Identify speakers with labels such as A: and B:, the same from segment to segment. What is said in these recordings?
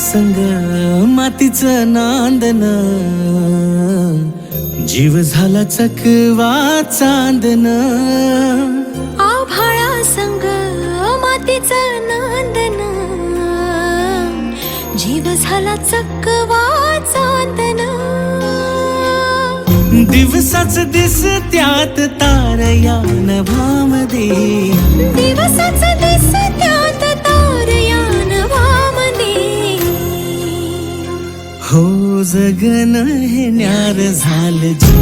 A: संग मातीचं नांदन, जीव झाला चकवा चांदन.
B: आभाळा संग मातीचं नांदन, जीव झाला चकवा चांदन.
A: दिवसाच दिसत्यात तार या नभामध्ये,
B: दिवसाच दिसत्यात तार या नभामध्ये.
A: हो जगन हे न्यार झालं जी,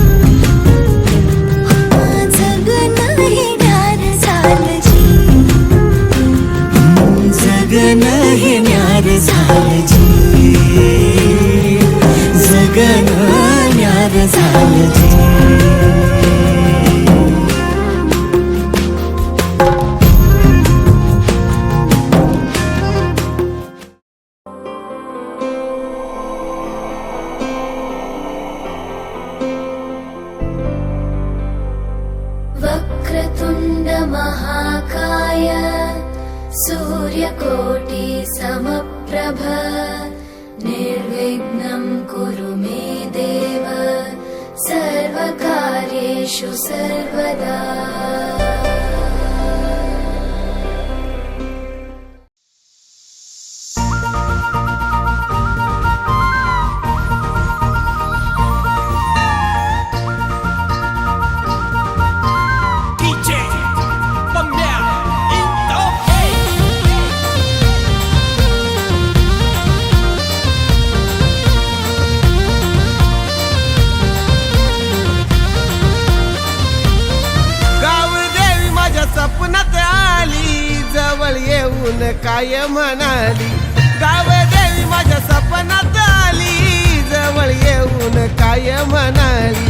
B: जगन हे न्यार झालं जी,
A: जगन हे न्यार झालं जी, जगन न्यार झालं जी.
B: वक्रतुंड महाकाय सूर्यकोटि समप्रभ, निर्विघ्नं कुरु मे देव, सर्वकार्येषु सर्वदा.
C: सपनात आली जवळ येऊन काय म्हणाली, गाव देवी माझ्या सपनात आली जवळ येऊन काय म्हणाली.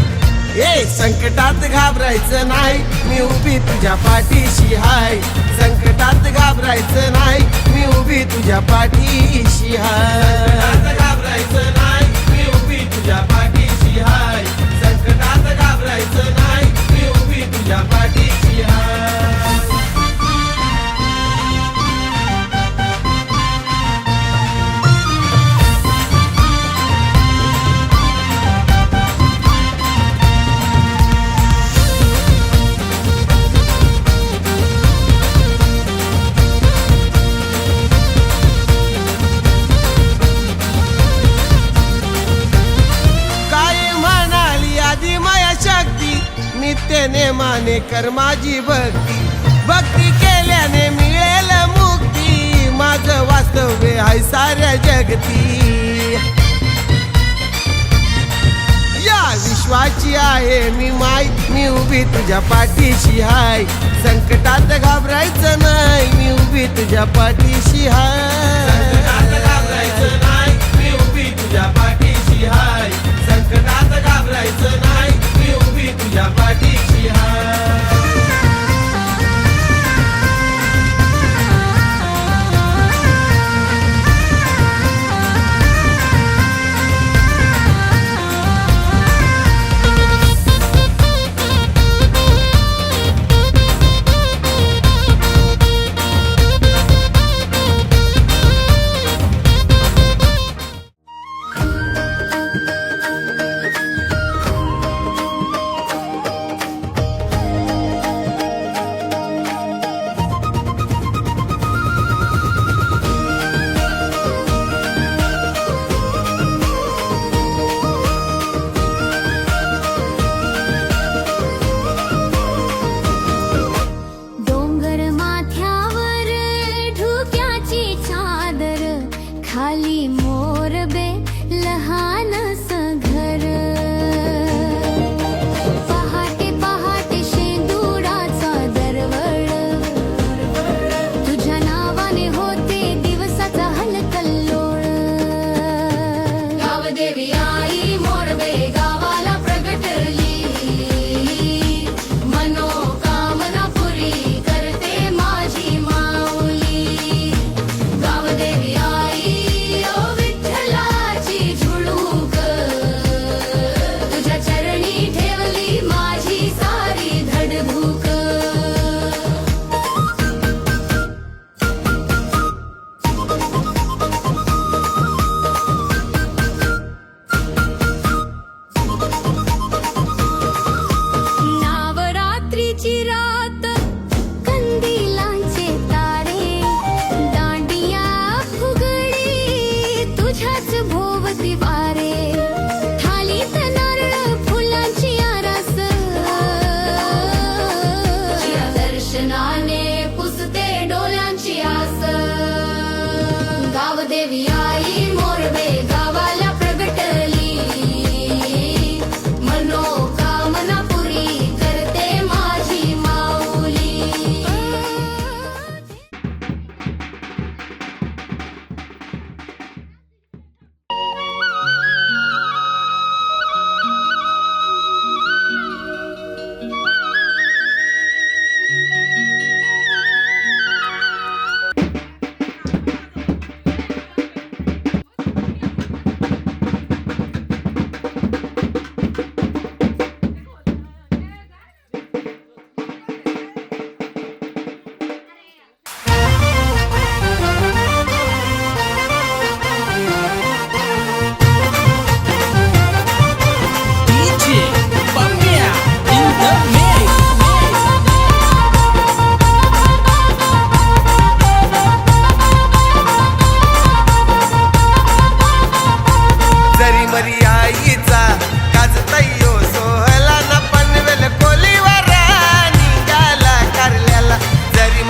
C: ए संकटात घाबरायचं नाही, मी उभी तुझ्या पाठीशी हाय. संकटात घाबरायचं नाही, मी उभी तुझ्या पाठीशी हाय. घाबरायचं नाही, मी उभी तुझ्या पाठीशी हाय. संकटात घाबरायचं नाही, मी उभी तुझ्या पाठीशी हाय. नित्य नेमाने कर माझी भक्ती, भक्ती केल्याने मिळेल मुक्ती. माझं वास्तव्य आहे साऱ्या जगती, या विश्वाची आहे मी माय. मी उभी तुझ्या पाठीशी हाय. संकटात घाबरायचं नाही, मी उभी तुझ्या पाठीशी हाय. घाबरायचं नाही, मी उभी तुझ्या पाठीशी हाय. संकटात घाबरायचं नाही, मी उभी तुझ्या पाठीशी हाय.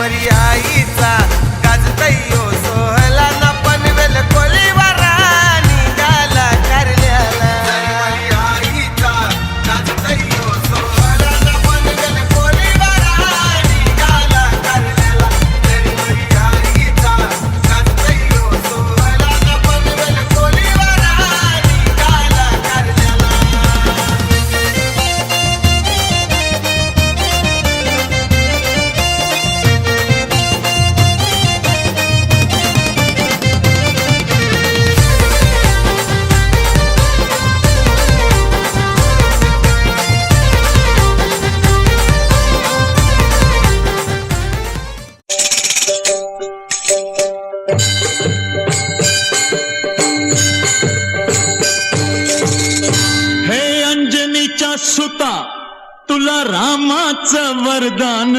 C: तरीवरी आईचा गाजतयो सोहला ना पनवेल कोलीवारा निघाला कारल्याला तरीवरी आईचा गाजतयो सोहला ना पनवेल कोलीवारा निघाला कारल्याला तरीवरी आईचा गाजतयो सोहला ना पनवेल कोलीवारा निघाला कारल्याला
A: हे अंजनीच्या सुता तुला रामाचं वरदान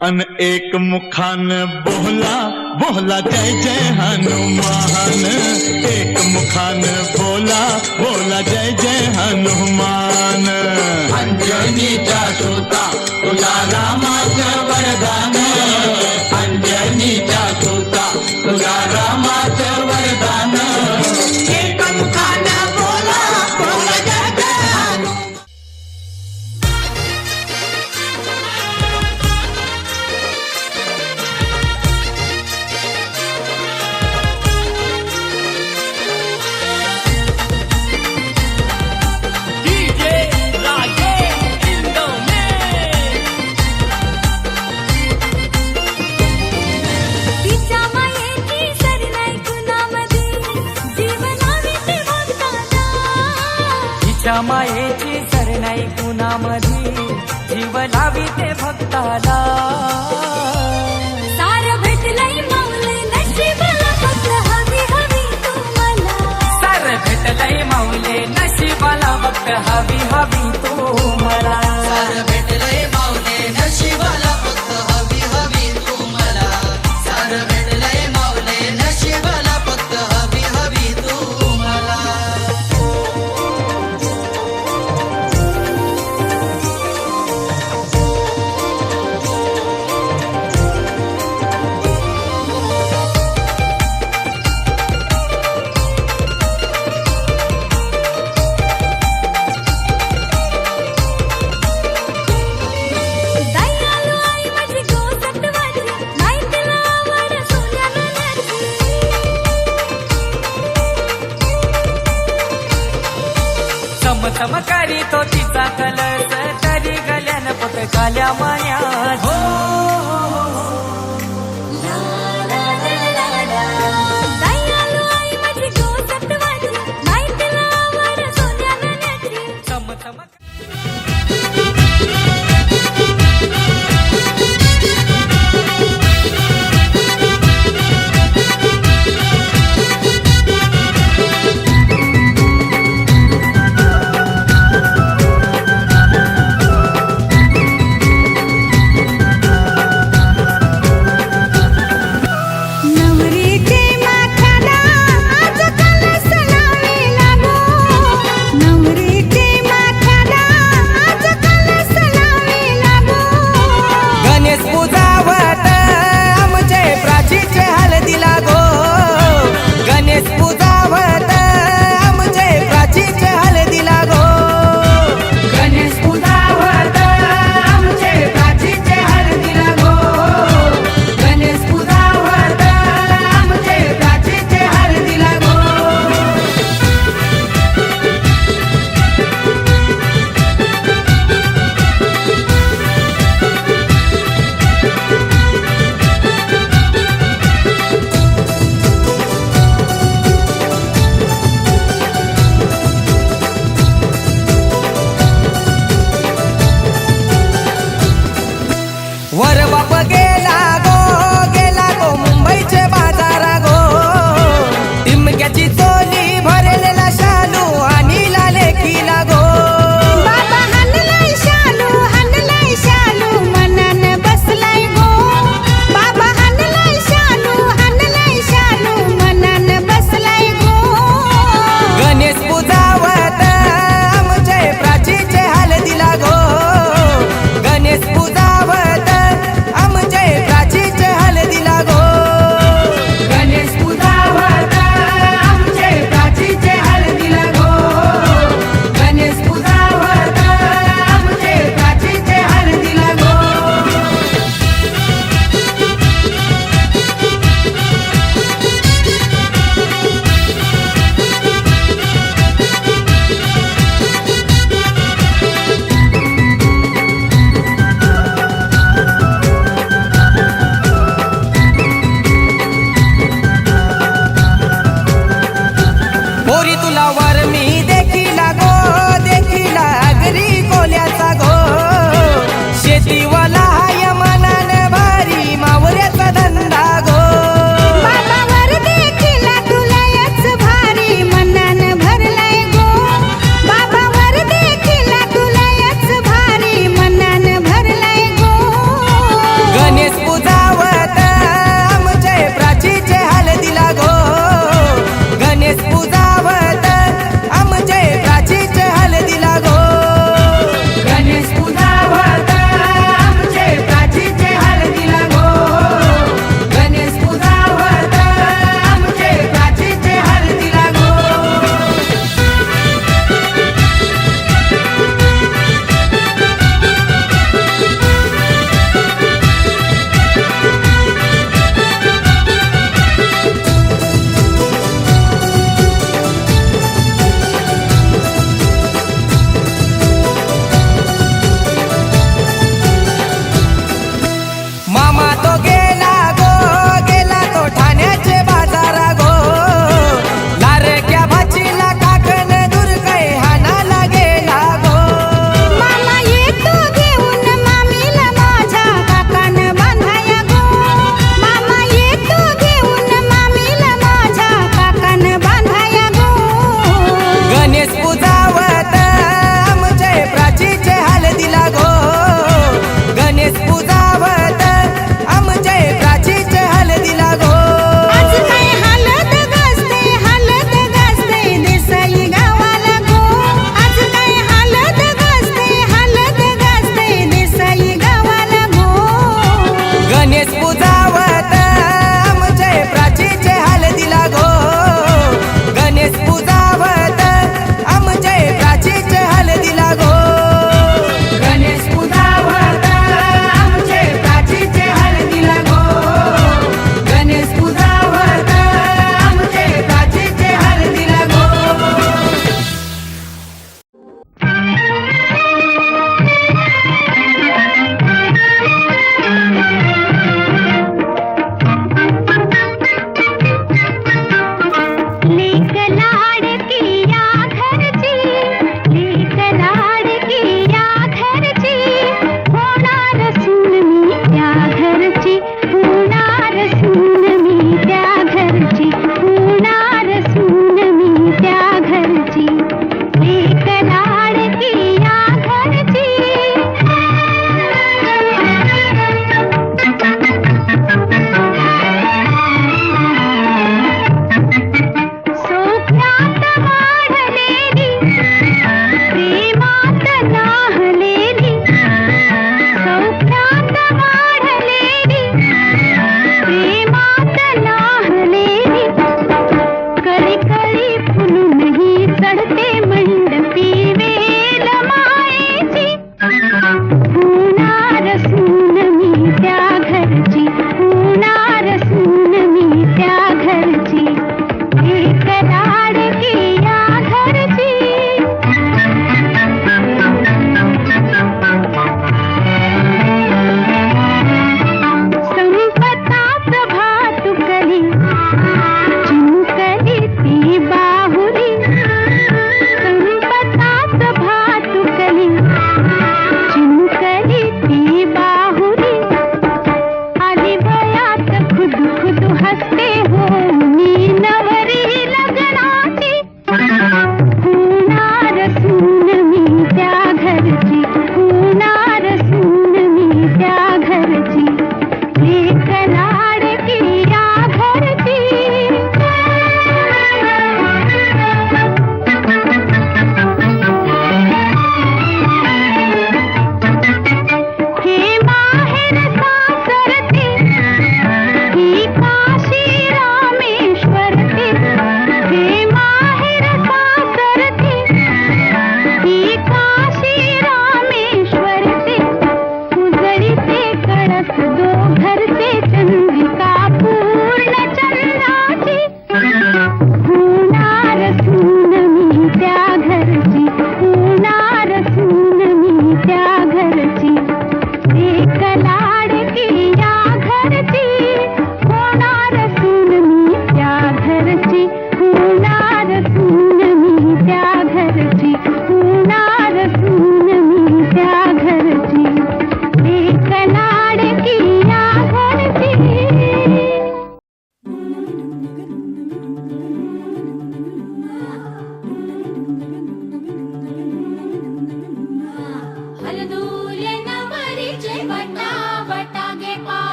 A: अन एक मुखान बोला बोला जय जय हनुमान एक मुखान बोला बोला जय जय हनुमान अंजनीच्या सुता तुला रामाचं वरदान अंजनीच्या सुता तुला रामाचं वरदान एक मुखान बोला बोला जय जय हनुमान
B: तिच्या मायेची सर नाही कुणामध्ये जीवनाविते भक्ताला
D: तिच्या मायेची सर नाही कुणामध्ये जीव लावी ते भक्ताला
B: सार भेटलंय माऊली नशिबाला फक्त हवी हवी तुम्हाला
D: सार भेटलंय माऊले नशिबाला फक्त हवी हवी तू मला
E: सार भेटलंय माऊले नशिबाला फक्त हवी हवी तू मला सार भेटलंय माऊले नशिबाला फक्त हवी हवी तू मला
B: दयाळू आई माझी गोसटवाची नाही तिला आवड सोन्या नाण्याची
D: चमचमकारी तो तिचा कलस तरी गल्यान पट काल्या मान्यात हो
B: दयाळू आई माझी गोसटवाची नाही तिला आवड सोन्या नाण्याची
D: चमचमक
B: नवरीचे माथ्याला आज कलस लावेला गो नवरीचे माथ्याला आज कलस लावेला गो
D: गणेश पूजावत आमचे प्राचीचे हळदीला गो गणेश पूजावत आमचे प्राचीचे हळदीला गो गणेश पूजावत आमचे प्राचीचे हळदीला गो गणेश पूजावत आमचे प्राचीचे हळदीला गो वर बाप गेला गो मुंबईचे बाजारा गो टिमक्याची चोली भरलेला शालू आणि लाले किला गो
B: बाबा हनलाय शालू मनान बसलाय गो बाबा हनलाय शालू मनान बसलाय गो
D: गणेश पूजावत आमचे प्राचीचे हळदीला गो गणेश पूजावत आमचे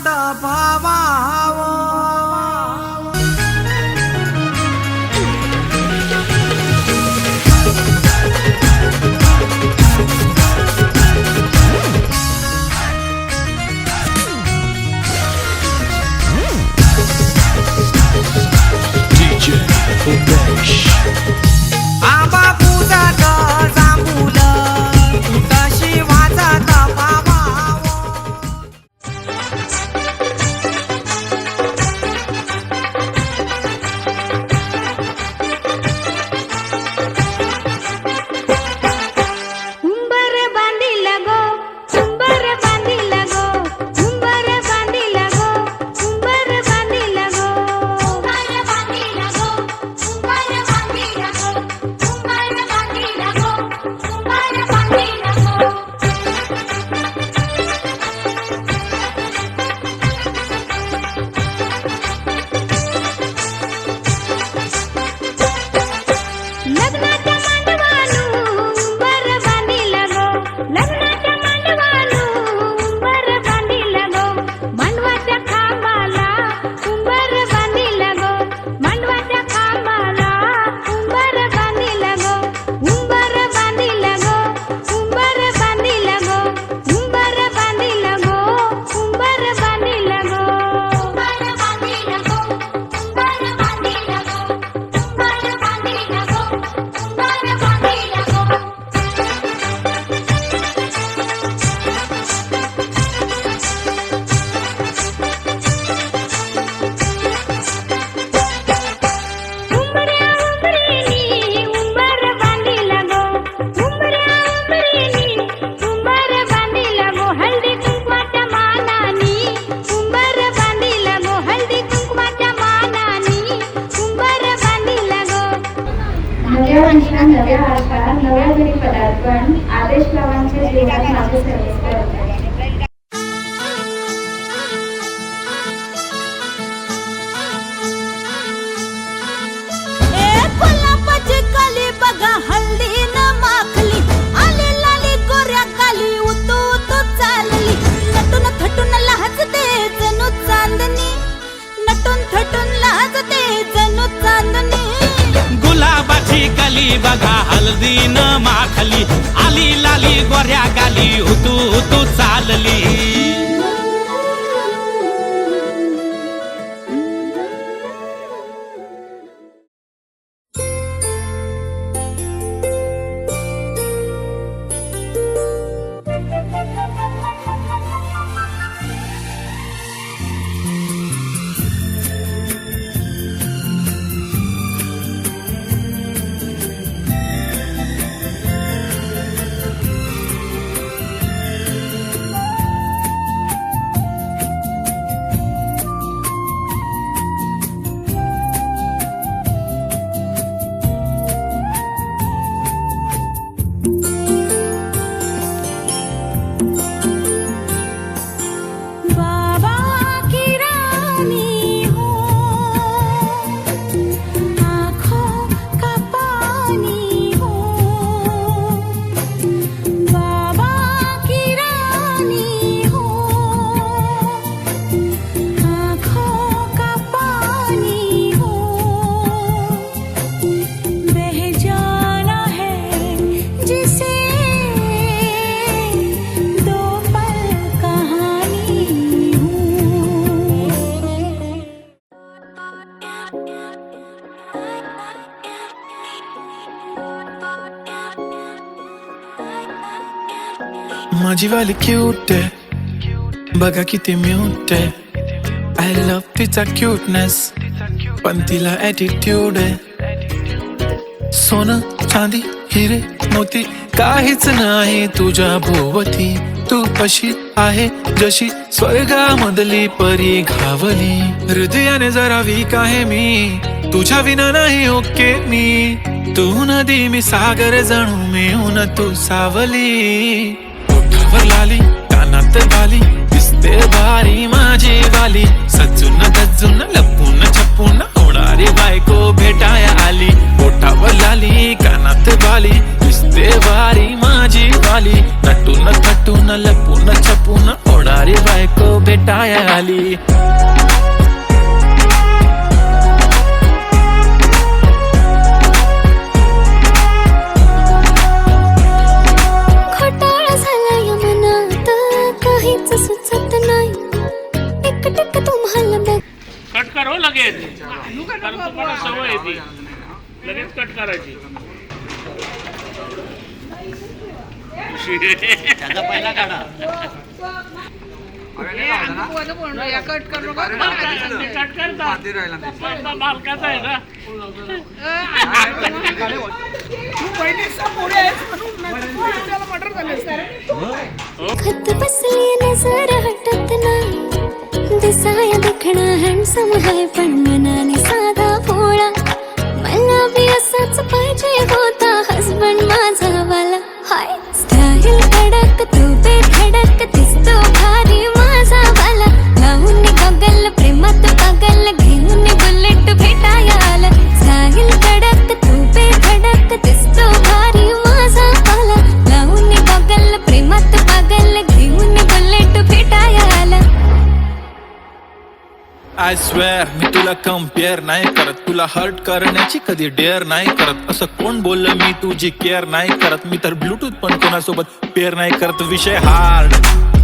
D: दबावावं. आबा पूजात जांभूलं तुटशी वाजत पावावं.
B: उंबर बांधिला गो उंबर बांधिला गो उंबर बांधिला गो उंबर बांधिला गो उंबर बांधिला गो उंबर बांधिला गो उंबर बांधिला गो उंबर बांधिला गो. लग्नाच्या मांडवानु उंबर बांधिला गो लग्नाच्या मांडवानु उंबर बांधिला गो मांडवाच्या खांबाला उंबर बांधिला गो मांडवाच्या खांबाला उंबर बांधिला गो उंबर बांधिला गो उंबर बांधिला गो उंबर बांधिला गो उंबर बांधिला गो उंबर बांधिला गो उंबर बांधिला गो उंबर बांधिला गो उंबर बांधिला गो. उंबऱ्या उंबरीनी उंबर बांधिला गो उंबऱ्या उंबरीनी उंबर बांधिला गो हळदी कुंकवाच्या मानानी उंबर बांधिला गो हळदी कुंकवाच्या मानानी उंबर बांधिला गो.
F: नव्या वर्षात नव्या आशा नव्या घरी पदार्पण आदेश बाबांच्या जीवनात माझे सर्विस करत आहे.
B: ए कोल्हापूरची कली बघा हळदीनं माखली आली लाली गोऱ्या काली उतू उतू चालली नटून थटून लाजते जणू चांदणी नटून थटून लाजते जणू चांदणी.
A: गुलाबाची कली बघा हळदीनं माखली आली लाली गोऱ्या गाली हुतू हुतू चालली.
B: बाबा की रानी हो आँखों का पानी हो बाबा की रानी हो आँखों का पानी हो बह जाना है जिसे दो पल कहानी हूँ.
G: माझी वाली क्यूट आहे बघा किती म्यूट आहे आय लव्ह तिचा क्यूटनेस पण तिला ॲटिट्यूड आहे सोनं चांदी हिरे मोती काहीच नाही तुझ्या भोवती तू अशी आहे जशी स्वर्गामधली परी घावली हृदयाने जरा वीक आहे मी तुझ्या विना नाही ओके मी तू नदी मी सागर जणू मिळून तू सावली ओठावर लाली कानात बाली दिसते भारी माझी वाली सजून गजून लपून छपून होणारी बायको भेटाया आली ओठावर लाली कानात बाली दिसते भारी माझी वाली नटून थटून लपून छपून होणारी बायको भेट भेटाया आली.
B: खोटाळ झालाय मनात काहीच सुचत नाही. एकटक तुम्हाला बघ
H: कट कर हो लगेच, कारण तुम्हाला सवय आहे ती लगेच कट करायची.
A: त्याचा पहिला काढा.
H: कट करता मालकाचा आहे ना.
B: खत बसली नजर हटत नाही. दिसाया देखणा हँडसम आहे पण मनाने साधा भोळा. मला बी असाच पाहिजे होता हसबंड माझा वाला. हाय स्टाईल कडक तू बेधडक दिसतो भारी माझा वाला. लावून गगल प्रेमात पागल घेऊन बुलेट भेटाया आला. स्टाईल कडक तू बेधडक दिसतो भारी माझा वाला. लावून गगल प्रेमात पागल घेऊन बुलेट भेटाया आला.
G: आय स्वेअर मी तुला कम्पेअर नाही करत, तुला हर्ट करण्याची कधी डेअर नाही करत. असं कोण बोललं मी तुझी केअर नाही करत. मी तर ब्लूटूथ पण कोणासोबत पेअर नाही करत. विषय हार्ड,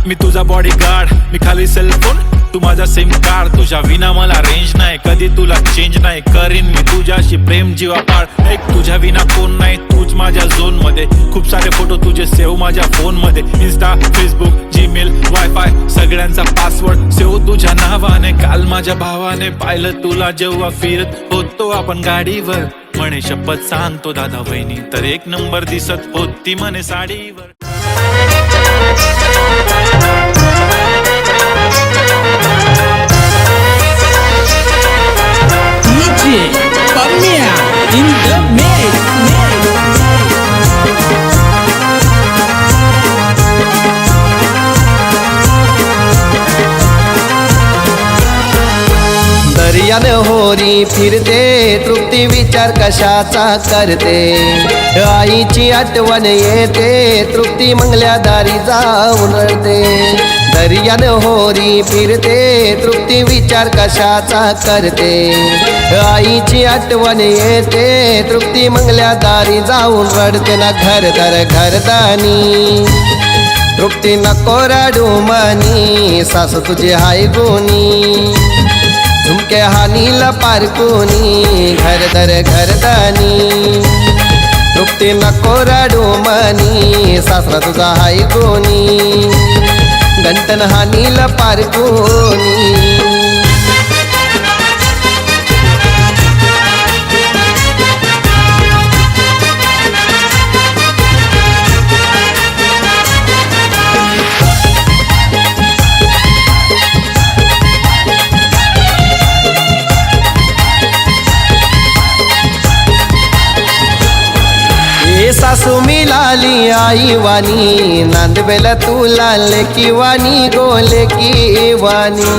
G: मी तुझा बॉडी गार्ड, मी खाली सेलफोन तू माझा सिम कार्ड. तुझ्या विना मला रेंज नाही, कधी तुला चेंज नाही करीन मी तुझ्याशी प्रेम जीवापाड. एक तुझ्या विना कोण नाही, तूच माझ्या झोन मध्ये. खूप सारे फोटो तुझे सेव्ह माझ्या फोन मध्ये. इन्स्टा, फेसबुक, जीमेल, वायफाय सगळ्यांचा पासवर्ड सेव्ह तुझ्या नावाने. काल माझ्या भावाने पाहिलं तुला जेव्हा फिरत होतो आपण गाडीवर. म्हणे शपथ सांगतो दादा वहिनी तर एक नंबर दिसत होती म्हणे साडीवर.
C: दर्यानं होरी फिरते तृप्ती विचार कशाचा करते. आईची आठवण येते तृप्ती मंगल्या दारी जाऊन रडते. दर्यानं होरी फिरते तृप्ती विचार कशाचा करते. आईची आठवण येते तृप्ती मंगल्या दारी जाऊन रडते. ना घरदार घरदानी तृप्ती नको रडू मनी. सासू तुझी हाय गुणी झुमके हानीला पारकुनी. घरदार घरदानी तृप्ती नको रडू मनी. सासरा तुझा हाय गुणी गंटन हानीला पारकुनी. सासू मिळाली आई वाणी. नांदवेल तुला लेकी वाणी गोले की वाणी.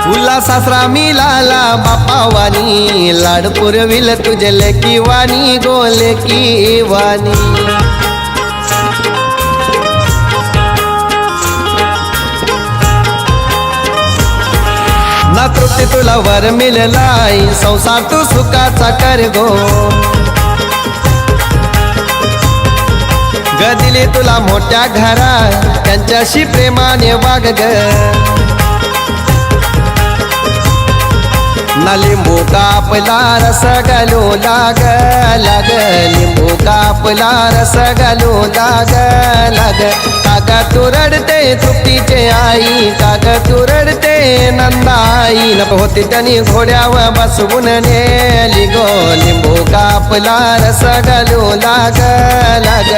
C: तुला सासरा मिळाला बापा वाणी. लाड पुरविल तुझे लेकी वाणी गोले की वाणी. ना तृप्ती तुला वर मिळालाय संसार तू सुखाचा कर गो. ग दिली तुला मोठ्या घरात त्यांच्याशी प्रेमाने वाग ग. ना लिंबू कापला रस घालू लाग लाग. लिंबू कापला रस घालू लाग लाग. काग तू रडते तृप्तीचे आई. काग तू रडते नंदाई. नको होती त्यांनी घोड्यावर बसवून नेली गो. लिंबू कापला रस घालू लाग लाग.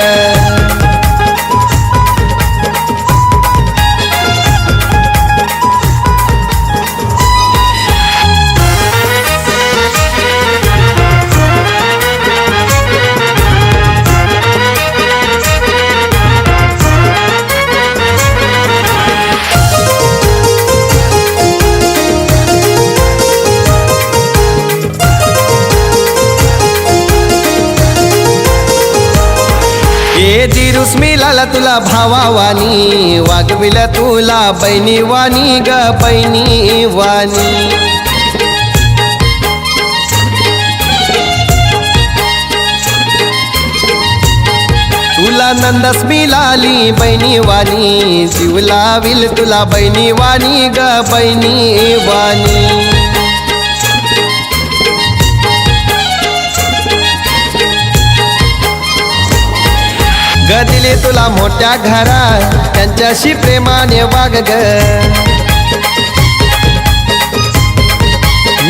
C: ए दिरुस मिळाला तुला भावावानी, वागविल तुला बहिणी वाणी ग बहिणी वाणी. तुला नंदस मिळाली बहिणी वाणी, जीव लाविल तुला बहिणी वाणी ग बहिणी वाणी. ग दिले तुला मोठ्या घरात, त्यांच्याशी प्रेमाने वाग ग.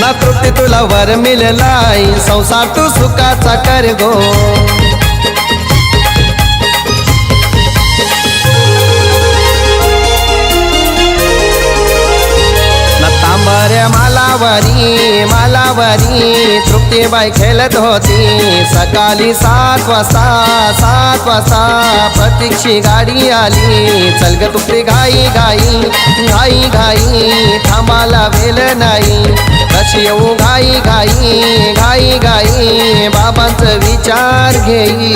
C: ना तृप्ती तुला वर मिळालाय, संसार तू सुखाचा कर गो. तांबऱ्या मालावरी मालावरी तृप्तीबाई खेळत होती. सकाळी 7 वाजता प्रतीक्षी गाडी आली. चल ग तृप्ती घाई घाई घाई घाई, थांबाला वेळ नाही. कशी येऊ घाई घाई घाई घाई, बाबांचं विचार घेई.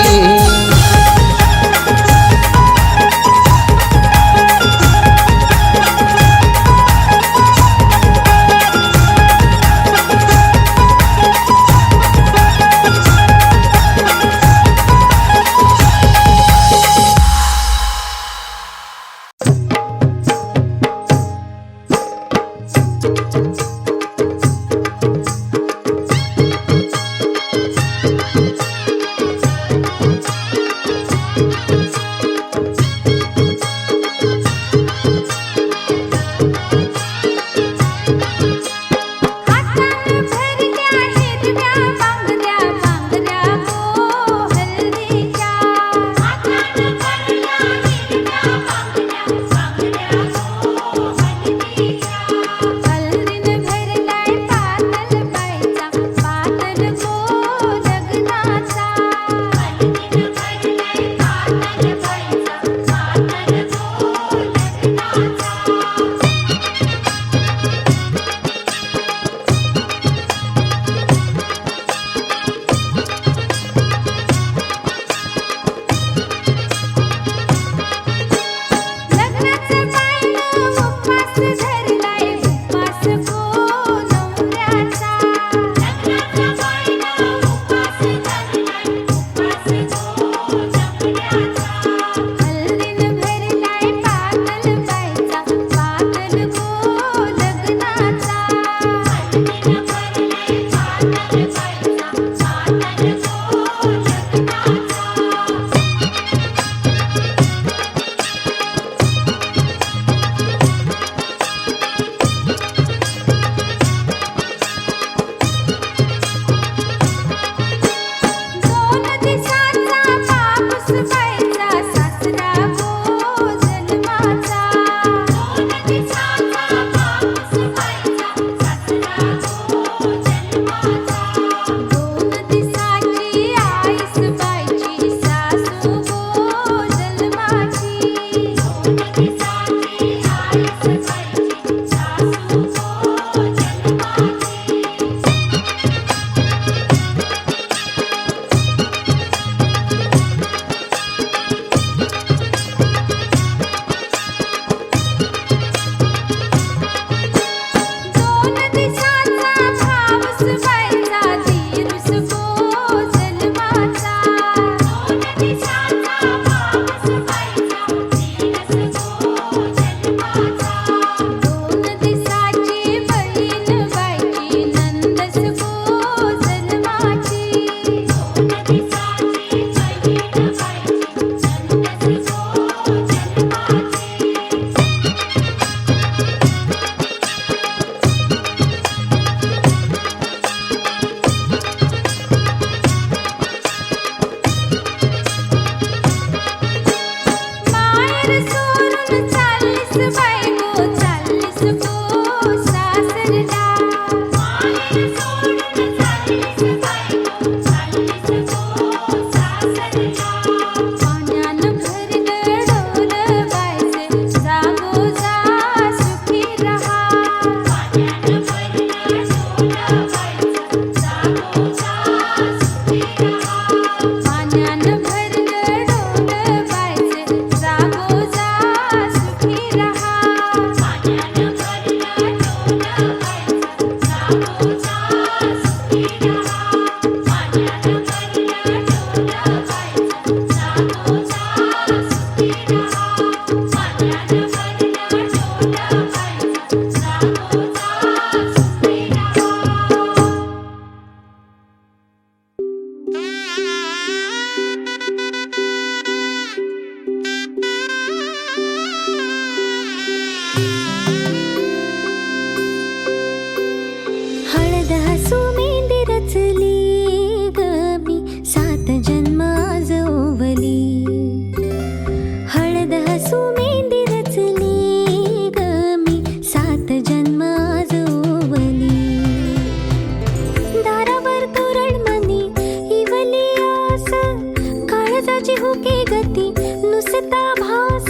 B: माझी हुके गती नुसता भास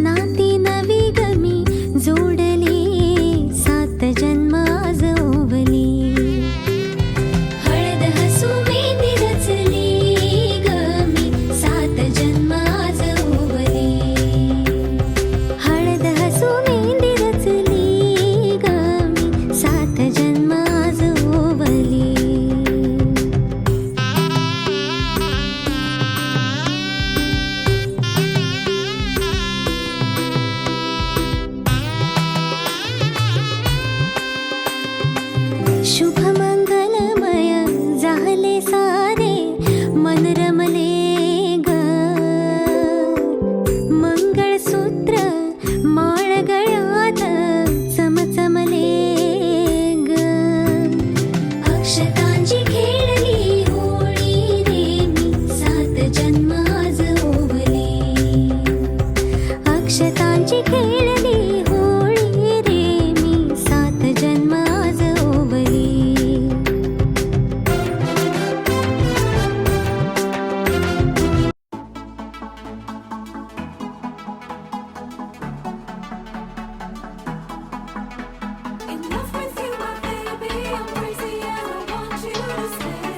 B: नाती नवी गमी जोडली सात जन्म आज ओवली हळद हसू मेहंदी रचली गमी सात जन्म आज ओवली हळद हसू मेहंदी रचली गमी सात जन्म आज ओवली शुभ मंगलमय झाले सारे मन रमले ग मंगळसूत्र माळ गळ्यात चमचमले ग अक्षतांची खेळली होळी रे मी सात जन्म आज ओवली अक्षतांची खेळली होळी रे मी सात जन्म आज ओवली In love with you, my baby, I'm crazy and I want you to stay.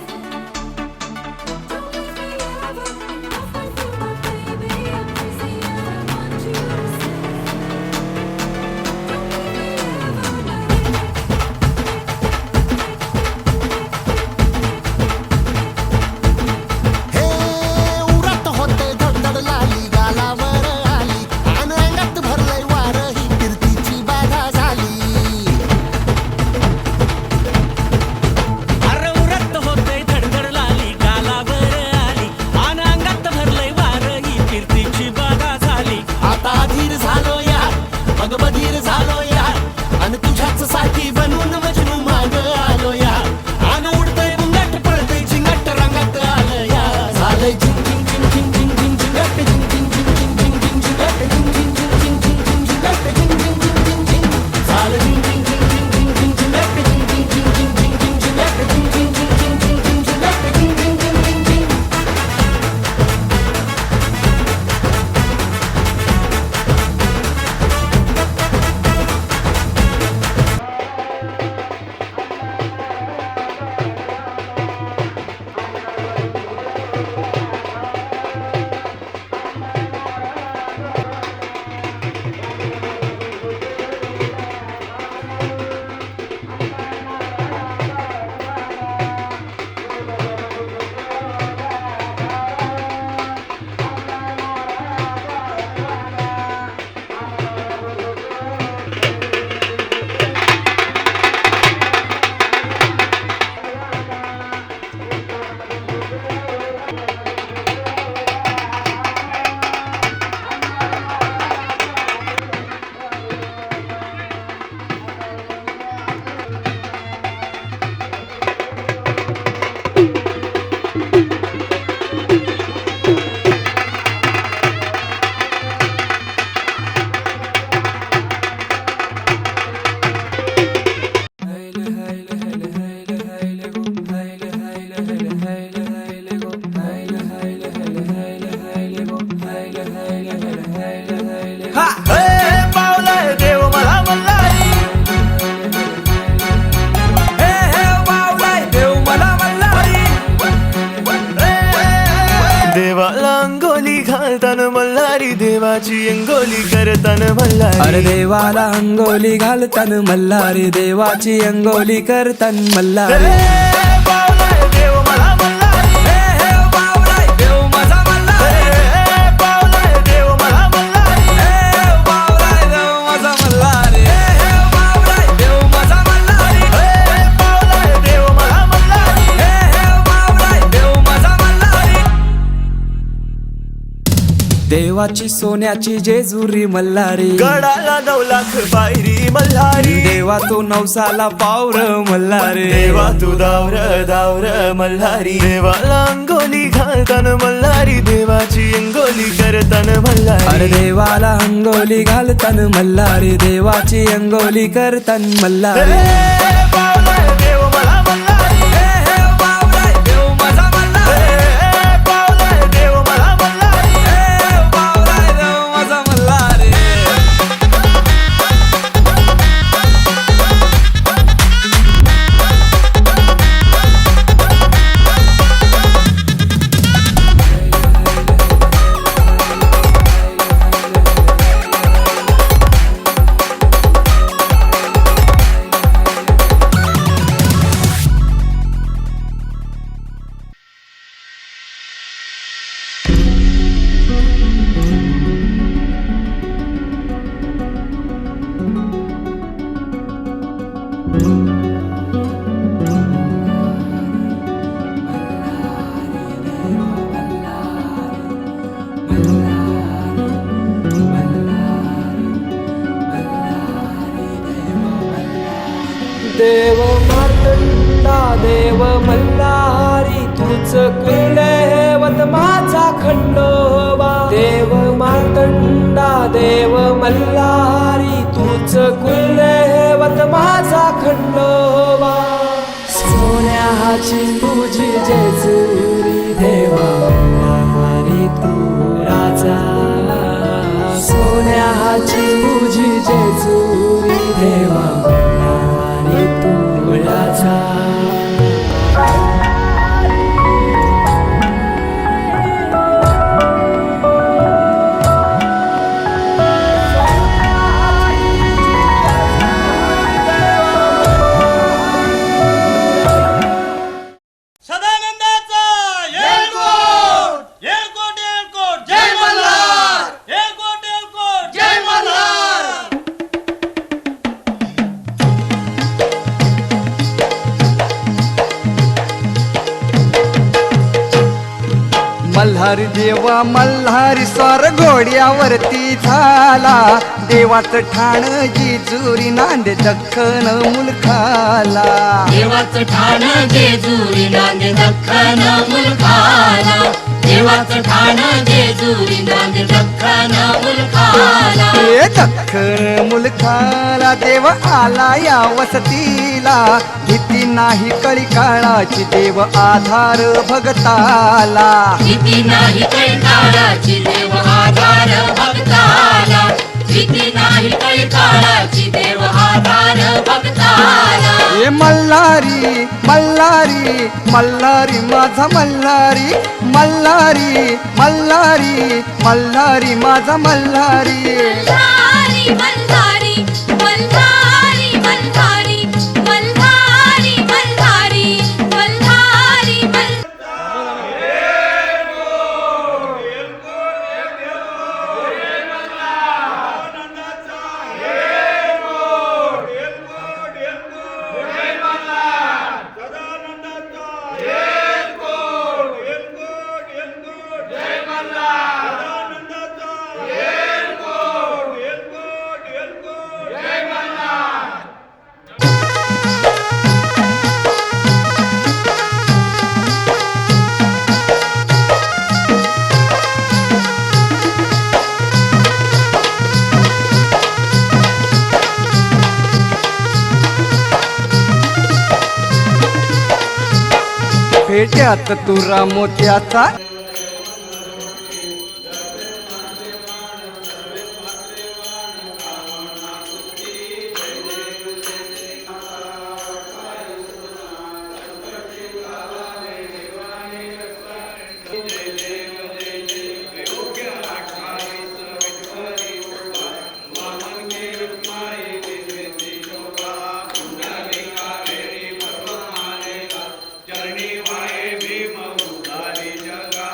B: Don't leave me ever. In love with you, my baby, I'm crazy and I want you to stay. Don't leave me ever.
C: हे उरत होते धडधड लाली गालावर आली आणि अंगात भरलंय वार ही कीर्तीची बाधा झाली
A: अरे उरत होते धडधड लाली गालावर आली आणि अंगात भरलंय वार ही कीर्तीची बाधा झाली
C: आता अधीर झालो या मग बधीर झालो या आणि तुझ्याच साठी बनून मजनू माग आलो या आणि उडतय बुंगाट पळतय झिंगाट रंगात आलं या झालंय झिंग झिंग झिंग झिंग झिंग झिंग झिंगाट झिंग झिंग झिंग झिंग झिंग झिंग झिंगाट झिंग झिंग झिंग झिंग झिंग झिंग झिंगाट झिंग झिंग झिंग झिंग झिंग झालं झिंग झिंग झिंग झिंग झिंग झिंग झिंगाट झिंग झिंग झिंग झिंग झिंग झिंग झिंगाट झिंग झिंग झिंग झिंग झिंग झिंग झिंगाट झिंग झिंग झिंग झिंग झिंग
D: पावलाय देव मला मल्हारी हे पावलाय देव मला मल्हारी
G: देवाला अंगोली घालताना मल्हारी देवाची अंगोली करताना मल्हारी
D: अरे देवाला अंगोली घालतान मल्हारी देवाची अंगोली करतान मल्हारी
G: पावलाय देव मला मल्हारी
D: हे पावलाय देव माझा मल्हारी
G: पावलाय देव मला मल्हारी
D: हे पावलाय देव माझा मल्हारी हे पावलाय देव माझा मल्हारी
G: पावलाय देव मला मल्हारी
D: हे पावलाय देव माझा मल्हारी देवाची सोन्याची जेजुरी मल्हारी
G: गडाला 9 लाख पायरी मल्हारी
D: देवा तो नवसाला पावर मल्हारी
G: देवा तू दावर दावर मल्हारी देवाला अंगोली घालताना मल्हारी देवाची अंगोली करताना मल्हारी
D: अरे देवाला अंगोली घालतान मल्हारी देवाची अंगोली करतान मल्हारी
G: पावलाय देव मला मल्हारी
D: हे पावलाय देव माझा मल्हारी
G: पावलाय देव मला
D: देव मल्हारी तूच कुलदैवत माझा खंडोबा देव मार्तंडा देव मल्हारी तूच कुलदैवत माझा खंडोबा सोन्याची तुझी जेजुरी देवा मल्हारी तू राजा सोन्याची तुझी जेजुरी देवा मल्हारी तू राजा
A: सदानंदाचा येळकोट येळकोट येळकोट जय मल्हार येळकोट येळकोट जय मल्हार
C: मल्हारी देवा मल्हारी स्वार घोड्यावरती झाला देवाचं ठाण जेजुरी नांदे दख्खन मुलखाला
E: देवाचं ठाण जेजुरी नांदे दख्खन मुलखाला देवाचं ठाण जेजुरी नांदे दख्खन मुलखाला
C: हे दख्खन मुलखाला देव आला या वसतीला भीती नाही कळी काळाची देव आधार भगताला
E: भीती नाही कैकाळाची देव आधार भक्ताला भीती नाही कैकाळाची देव आधार भक्ताला
C: हे मल्हारी मल्हारी मल्हारी माझा मल्हारी मल्हारी मल्हारी मल्हारी माझा मल्हारी
B: मल्हारी मल्हारी मल्हारी मल्हारी मल्हारी मल्हारी मल्हारी
C: पेट्यात तुरा मोत्याचा
A: चरणी वाहे भीम उदारी जगा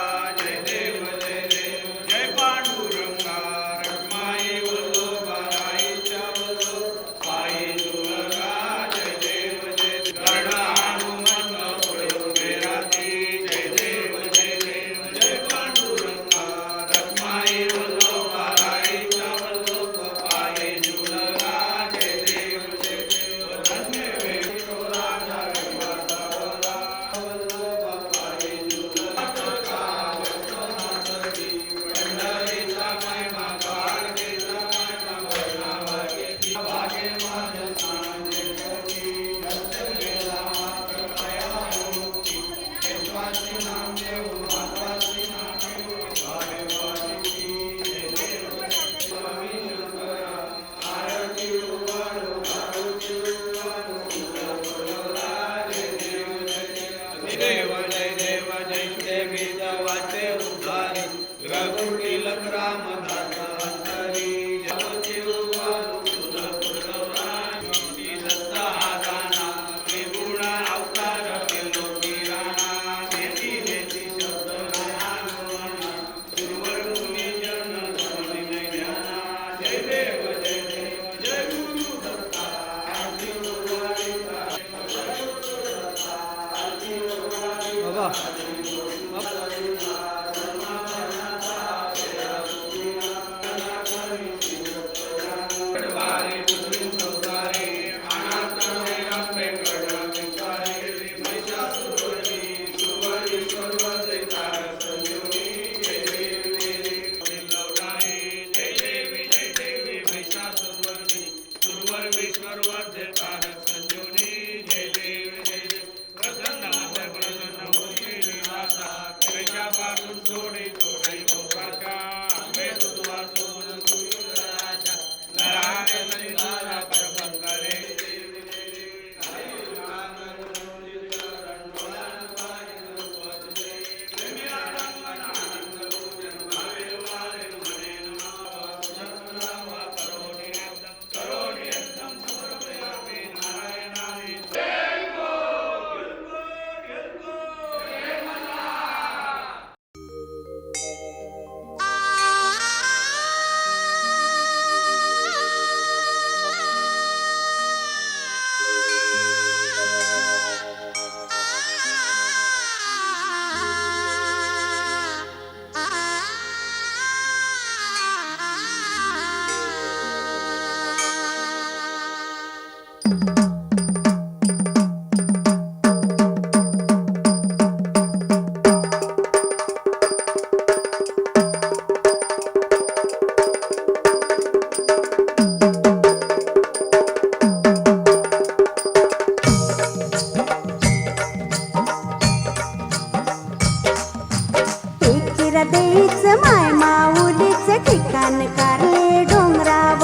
B: देईच माय माऊलीच ठिकाण कारले डोंगराव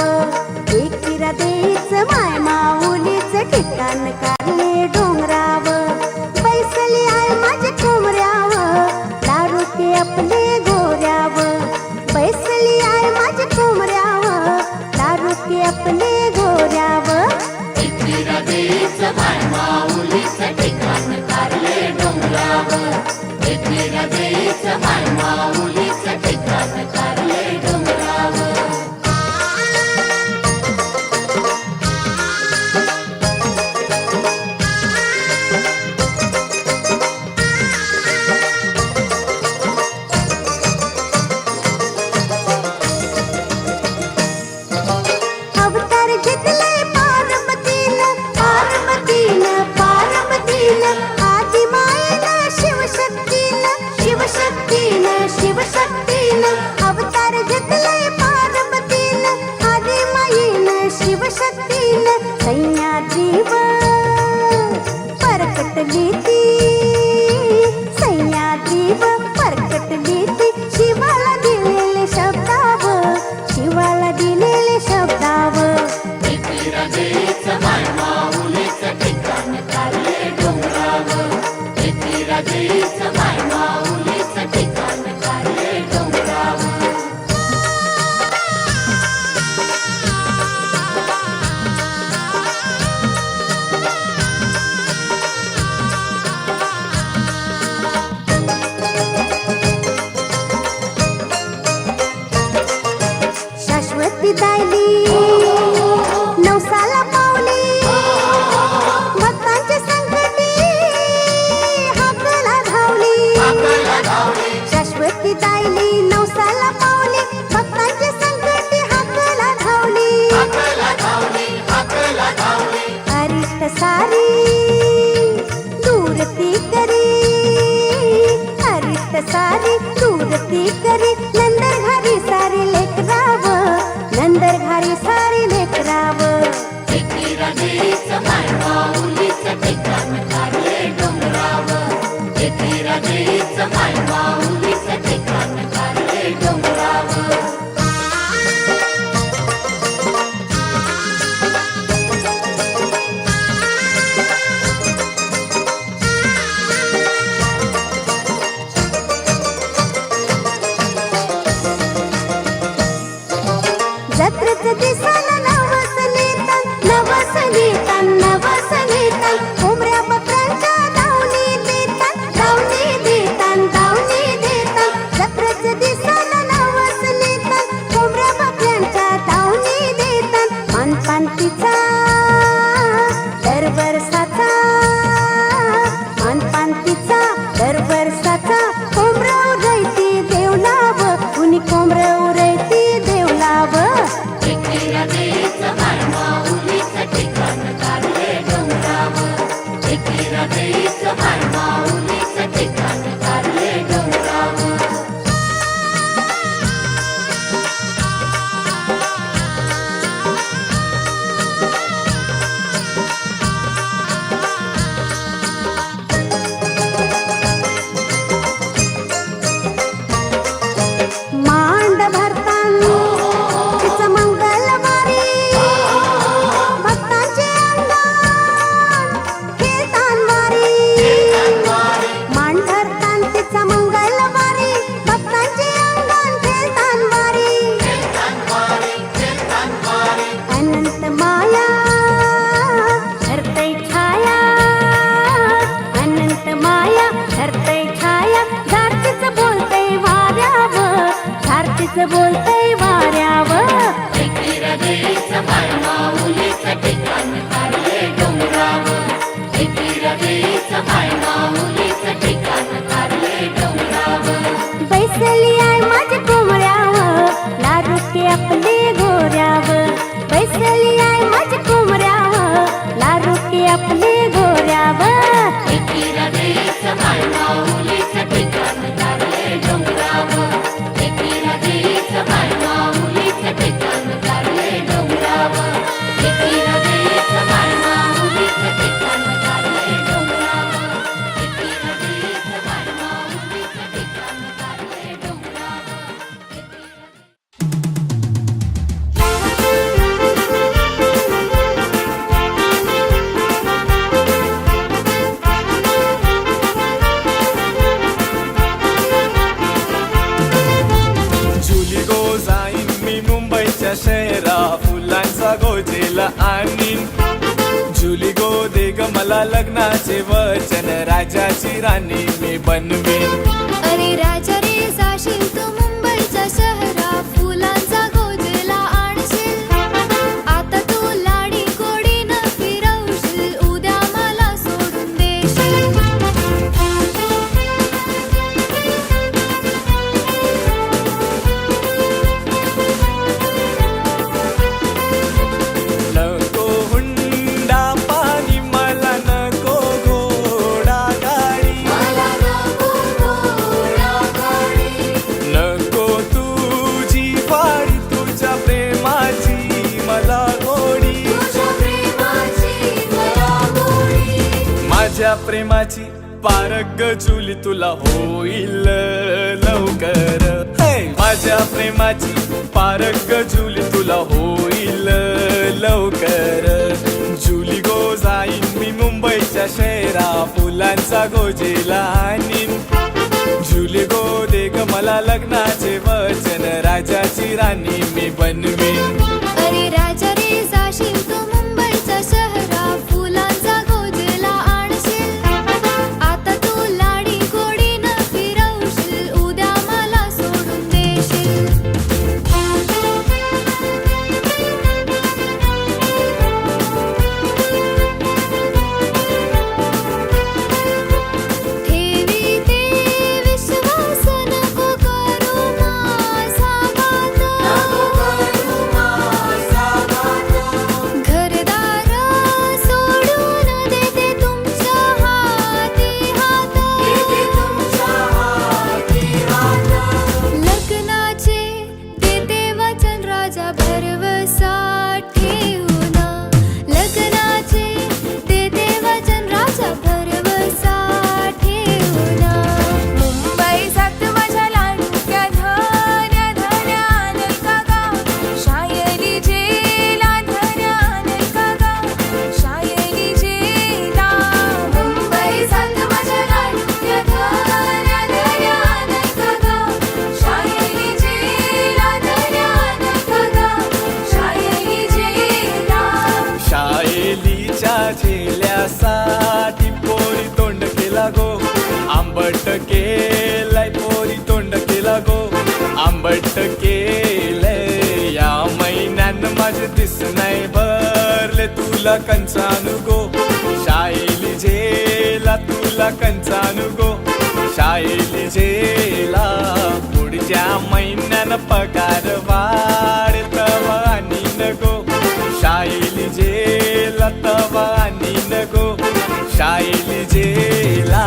B: एकीरा देईच माय माऊलीच ठिकाण कारले डोंगराव बैसली आहे माझ्या कोमऱ्याव दारू के आपले गोऱ्याव बैसली आहे माझ्या कोमऱ्याव दारू के आपले गोऱ्याव
E: एकीरा देईच माय माऊलीच ठिकाण कारले डोंगराव एकीरा देईच माय माऊलीच ठिकाण कारले डोंगराव
B: अवतार घेतलाय पार्वतीनं पार्वतीनं पार्वतीनं आदि मायेनं शिवशक्तीनं शिवशक्तीनं शिवशक्तीनं अवतार घेतलाय पार्वतीनं आदि मायेनं शिवशक्तीनं सह्याद्रीव परकटली ती सह्याद्रीव परकटली ती शिवाला दिलेले शब्दाव शिवाला दिलेले शब्दाव
E: एकीरा देईच माय माऊलीच ठिकाण कारले डोंगराव एकीरा देईच माय माऊलीच ठिकाण कारले डोंगराव
B: शाश्वती दायली नवसाला पावली भक्तांच्या संकटी हाकला धावली शाश्वती दायली नवसाला पावली भक्तांच्या संकटी हाकला धावली अरिष्ट सारी दूर ती करी अरिष्ट सारी दूर ती करी नंदर घरी सारी लेकराव नंदर घरी सारी लेकराव
E: एकीरा देईच माय माऊलीच ठिकाण कारले डोंगराव एकीरा देईच माय माऊलीच ठिकाण कारले डोंगराव
B: जत्रच दिसाला नवस नेतन नवस नेतन नवस नेतन कोंबड्या बकऱ्यांच्या दावणी देतन दावणी देतन दावणी देतन जत्रच दिसाला नवस नेतन कोंबड्या बकऱ्यांच्या दावणी देतन मानपांतीचा दरवर्षाचा मानपांतीचा दरवर्षाचा कोंबड्या उरैती देवलाव कुणी कोंबड्या उरैती देवलाव
E: एकीरा देईच माय माऊलीच ठिकाण कारले डोंगराव एकीरा देईच माय माऊलीच ठिकाण कारले डोंगराव
B: मांड भरतान तिचं मंगलवारी भक्तांचे अंगण खेळतान वारी मांड भरतान तिचं मंगलवारी भक्तांचे अंगण खेळतान वारी अनंत माया धरतय छाया अनंत माया धरतय छाया धारतीच बोलतय वाऱ्याव धारतीच बोलतय वाऱ्याव
E: एकीरा देईच माय माऊलीच ठिकाण कारले डोंगराव एकीरा देईच माय माऊलीच ठिकाण कारले डोंगराव
B: बैसली आहे माझ्या कोमऱ्याव दारू के आपले गोऱ्याव बैसली आहे माझ्या कोमऱ्याव दारू के आपले गोऱ्याव
E: एकीरा देईच माय माऊलीच ठिकाण कारले डोंगराव एकीरा देईच माय
I: मुंबईच्या शहरा फुलांचा गोजेला आणीन जुली गो दे ग मला लग्नाचे वचन राजाची राणी मी बनवीन
B: अरे राजा रे जाशील तू मुंबईच्या शहरा फुलांचा गोजला आणशील आता तू लाडी गोडीनं फिरवशील उद्या मला सोडून देशील
I: नको हुंडा पाणी मला नको घोडा गाडी नको तुझी वाडी तुझ्या प्रेमाची मला गोडी माझ्या प्रेमाची पारग जुली तुला होईल लवकर माझ्या प्रेमाची पारग जुली तुला होईल लवकर जुली गो जाईन मी मुंबईच्या शहरा फुलांचा गोजेला आणीन जुली गो दे ग मला लग्नाचे वचन राजाची राणी मी बनवीन
B: अरे राजा रे जाशील तू मुंबईच्या शहरा फुलांचा गोजला आणशील आता तू लाडी गोडीनं फिरवशील उद्या मला सोडून देशील ठेवी ते विश्वास नको करू माझा घरदार सोडून देते तुमच्या हाती हात लग्नाचे देते वचन राजा भरवसा ठेवून लग्नाचे देते वचन राजा भरवसा ठेवून
J: मुंबई जात माझ्या लाडक्या धन्या धन्या नाही का गा शायरी जेला धन्या नाही का गा शायरी जेला मुंबई जात माझ्या लाडक्या धन्या धन्या नाही का गा शायरी जेला धन्या नाही का गा शायरी जेला
I: शायलीच्या झेल्यासाठी पोरी तोंड केला गो आंबट केलाय पोरी तोंड केला गो आंबट केलंय या महिन्यानं माझे दिस नाही भरले तुला कंचानु गो शायली झेला तुला कंचानु गो शायली झेला पुढच्या महिन्यानं पगार वाढतवा आणि नको शायली झेला तवा आणि नको शायली झेला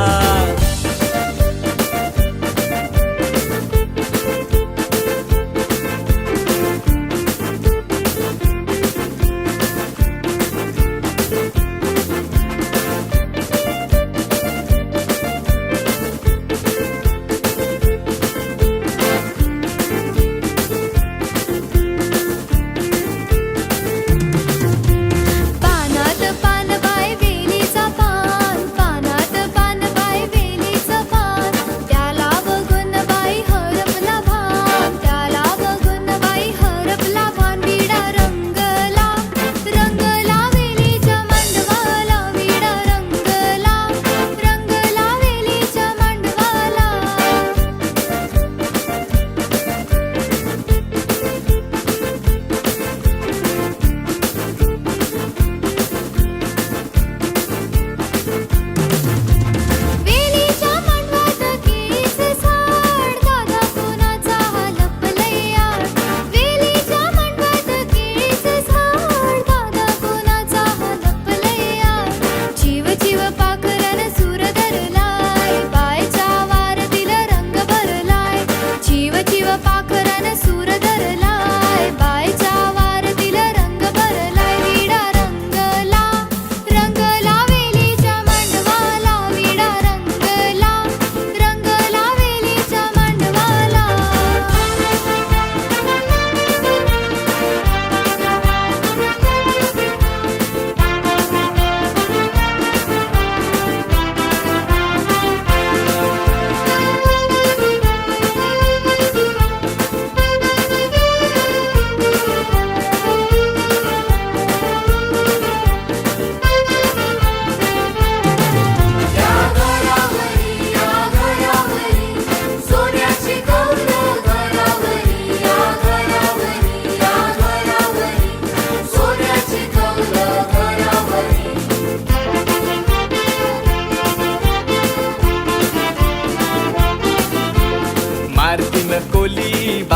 B: पानात पान बाय वेलीचा पान पानात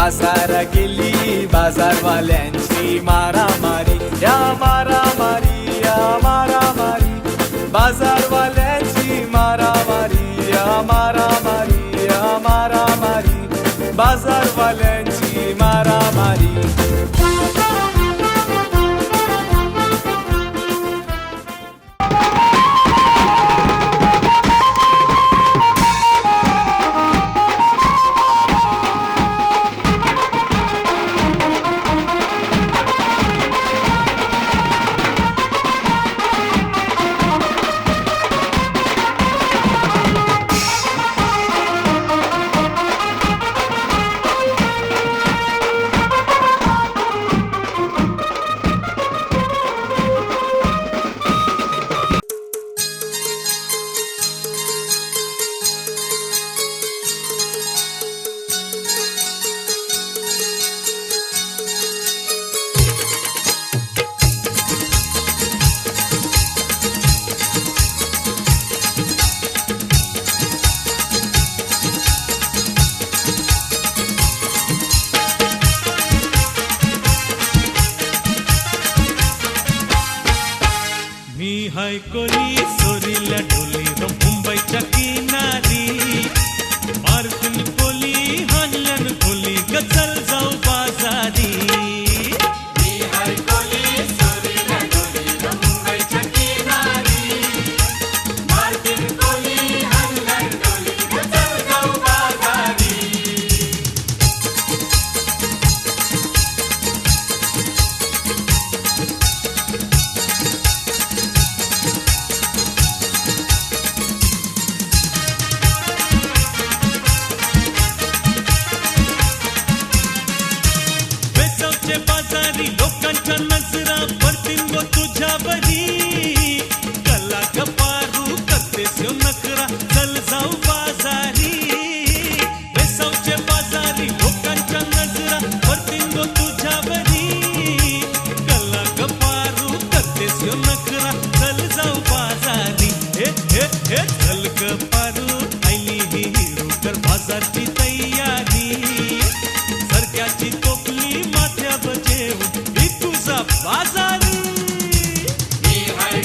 I: बाजार गेली बाजारवाल्यांची मारामारी या मारामारी या मारामारी बाजारवाल्यांची मारामारी या मारामारी या मारामारी बाजारवाल्यांची मारामारी
A: हाय कोली सोरीला डोली र मुंबईच्या किनारी मार्कन कोली हानलन कोली गचल जाऊ बाजारी मी हाय कोली सोरीला डोली र मुंबईच्या किनारी मार्कन कोली हानलन कोली गचल जाऊ बाजारी बाजारी लोकांच्या नजरा पडतील गो तुझ्यावरी कला कपारू करतेस यो नखरा चल जाऊ बाजारी बेसावचे बाजारी लोकांच्या नजरा पडतील गो तुझ्यावरी कला कपारू करतेस यो नखरा चल जाऊ बाजारी हे हे हे चल कपारू आईली ही हिरू कर बाजारची तयारी सरक्याची टोपली माथ्यावर जेवून तुझा बाजारी मी हाय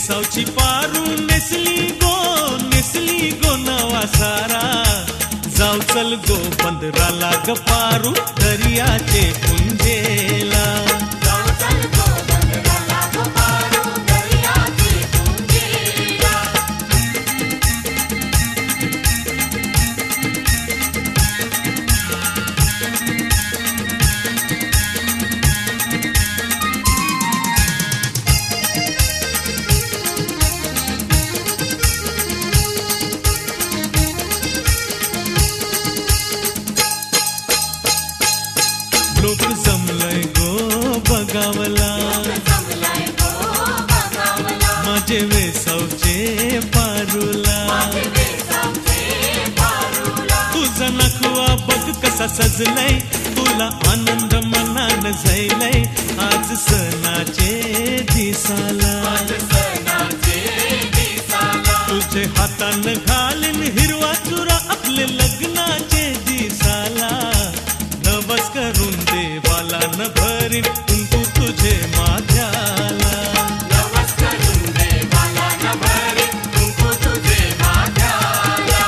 A: वेसावची पारू नेसली गो नवा सारा जाऊ चल गो बंदराला ग पारू दर्याचे पुंजेला लोक जमलंय गो बघावला माझे वेसावचे पारूला तुझा नखवा बघ कसा सजलाय तुला आनंद मनान झैलाय आज सणाचे दिसाला तुझे हातान घालीन हिरवा चुरा आपले लग्नाचे दिसाला नवस करून देवाला न भरीन कुंकू तुझे माझ्याला नवस करून देवाला न भरीन कुंकू तुझे माझ्याला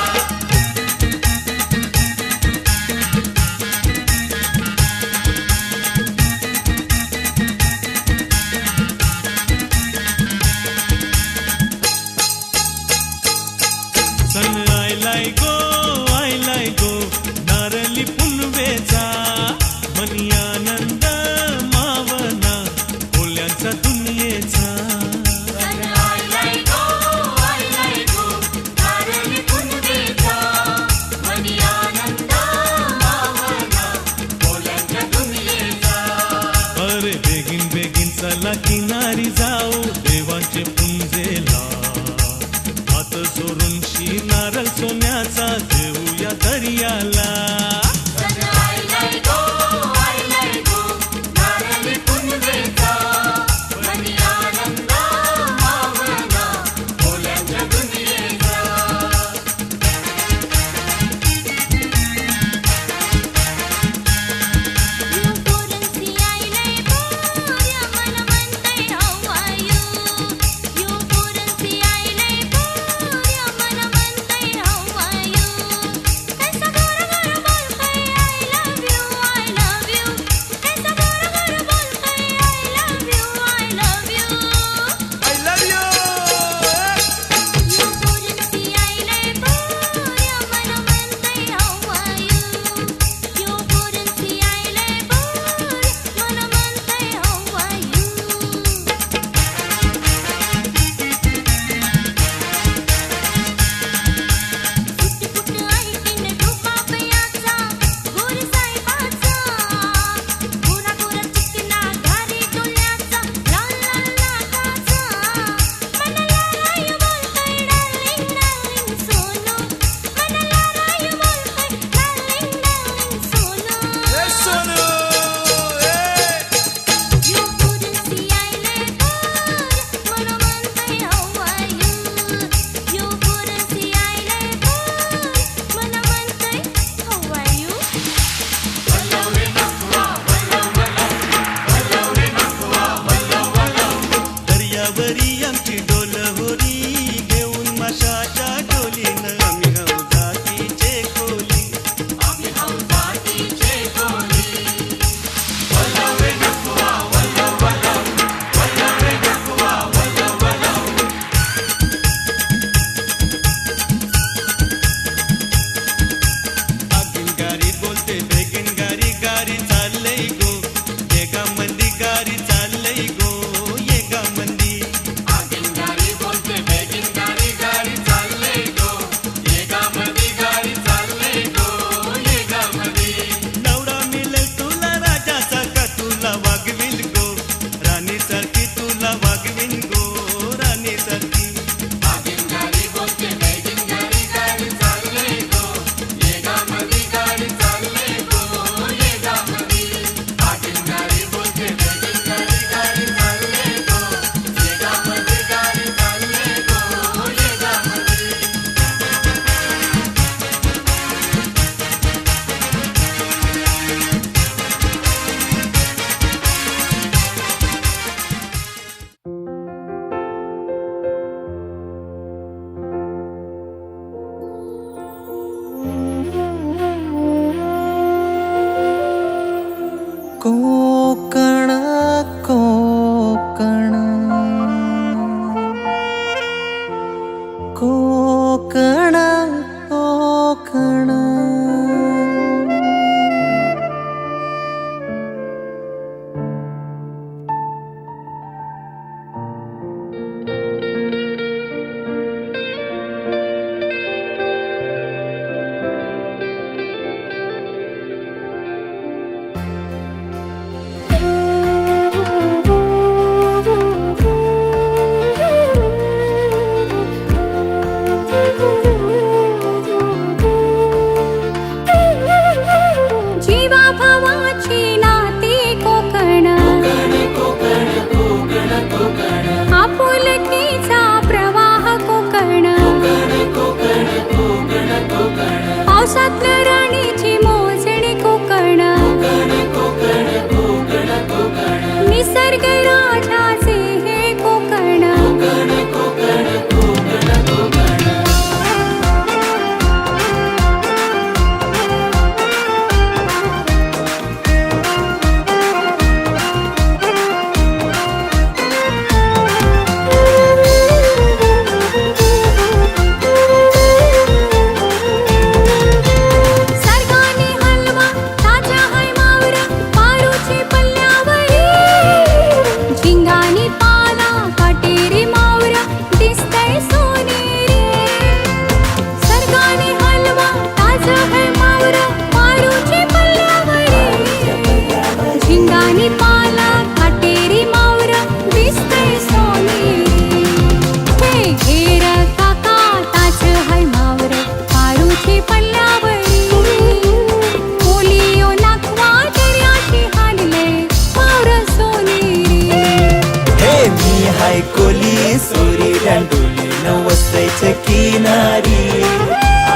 K: खोली सोरील्या डोली वसायच्या किनारी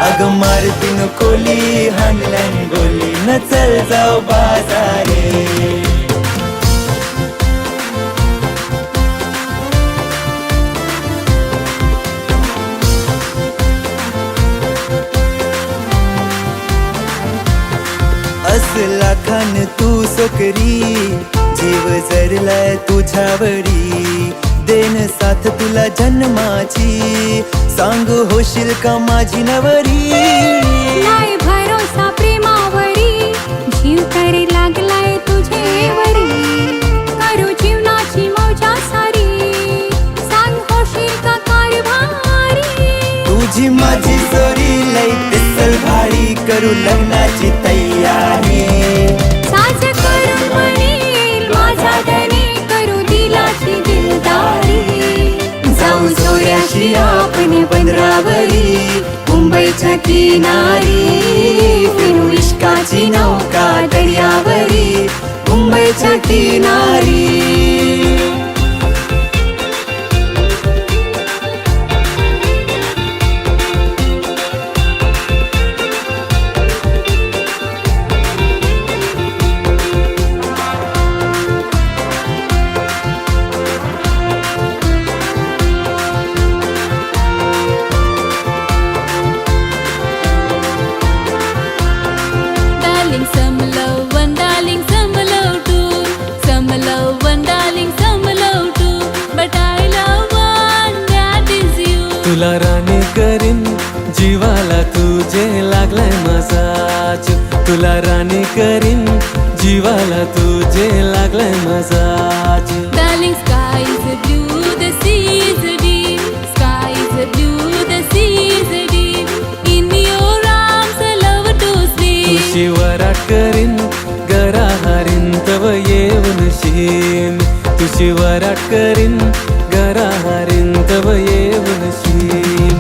K: अग मारतीन कोली हाणल्यान गोली न चल जाऊ बाजारे असला खान तू सोकरी जीव जरलाय तुझ्यावरी देन साथ तुला जन्माची सांग होशील का माझी नवरी
B: नाही भरोसा प्रेमावरी जीव करे लागलाय तुझेवरी करू जीवनाची मौजा सारी सांग होशील का कारभारी
K: तुझी माझी जोरी लई दिसल भारी करू लग्नाची तयारी
B: साज करून म्हणील माझा धनी करू दिलाची दिलदारी जाऊ सोऱ्याशी आपण बंदरावरी मुंबईच्या किनारी फिरू इश्काची नौका दर्यावरी मुंबईच्या किनारी
L: तुला राणी करीन जीवाला तुझे लागलाय मसाज तुला राणी करीन जीवाला तुझे लागलाय massage
J: Darling, sky is blue, the sea is deep. Sky is blue, the sea is deep. In your arms, I love to sleep.
L: तुझी वराट करीन गरा हरीन तव येऊन शीन तुझी वराट करीन गरा हरीन तव येऊन शीन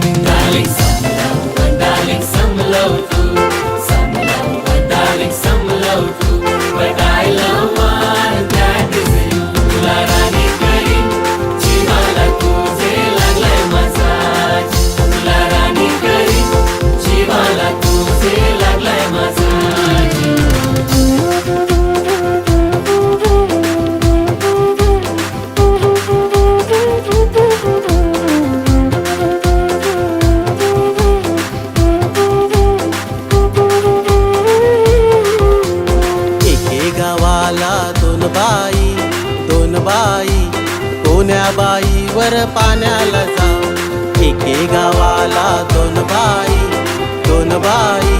A: Darling, some love too. Some love, darling, some love too. But I love one that is you. तुला राणी करीन जीवाला तुझे लागलाय मसाज तुला राणी करीन जीवाला तुझे लागलाय मसाज
C: कोण्या बाईवर पाण्याला जाऊ एके गावाला दोन बाई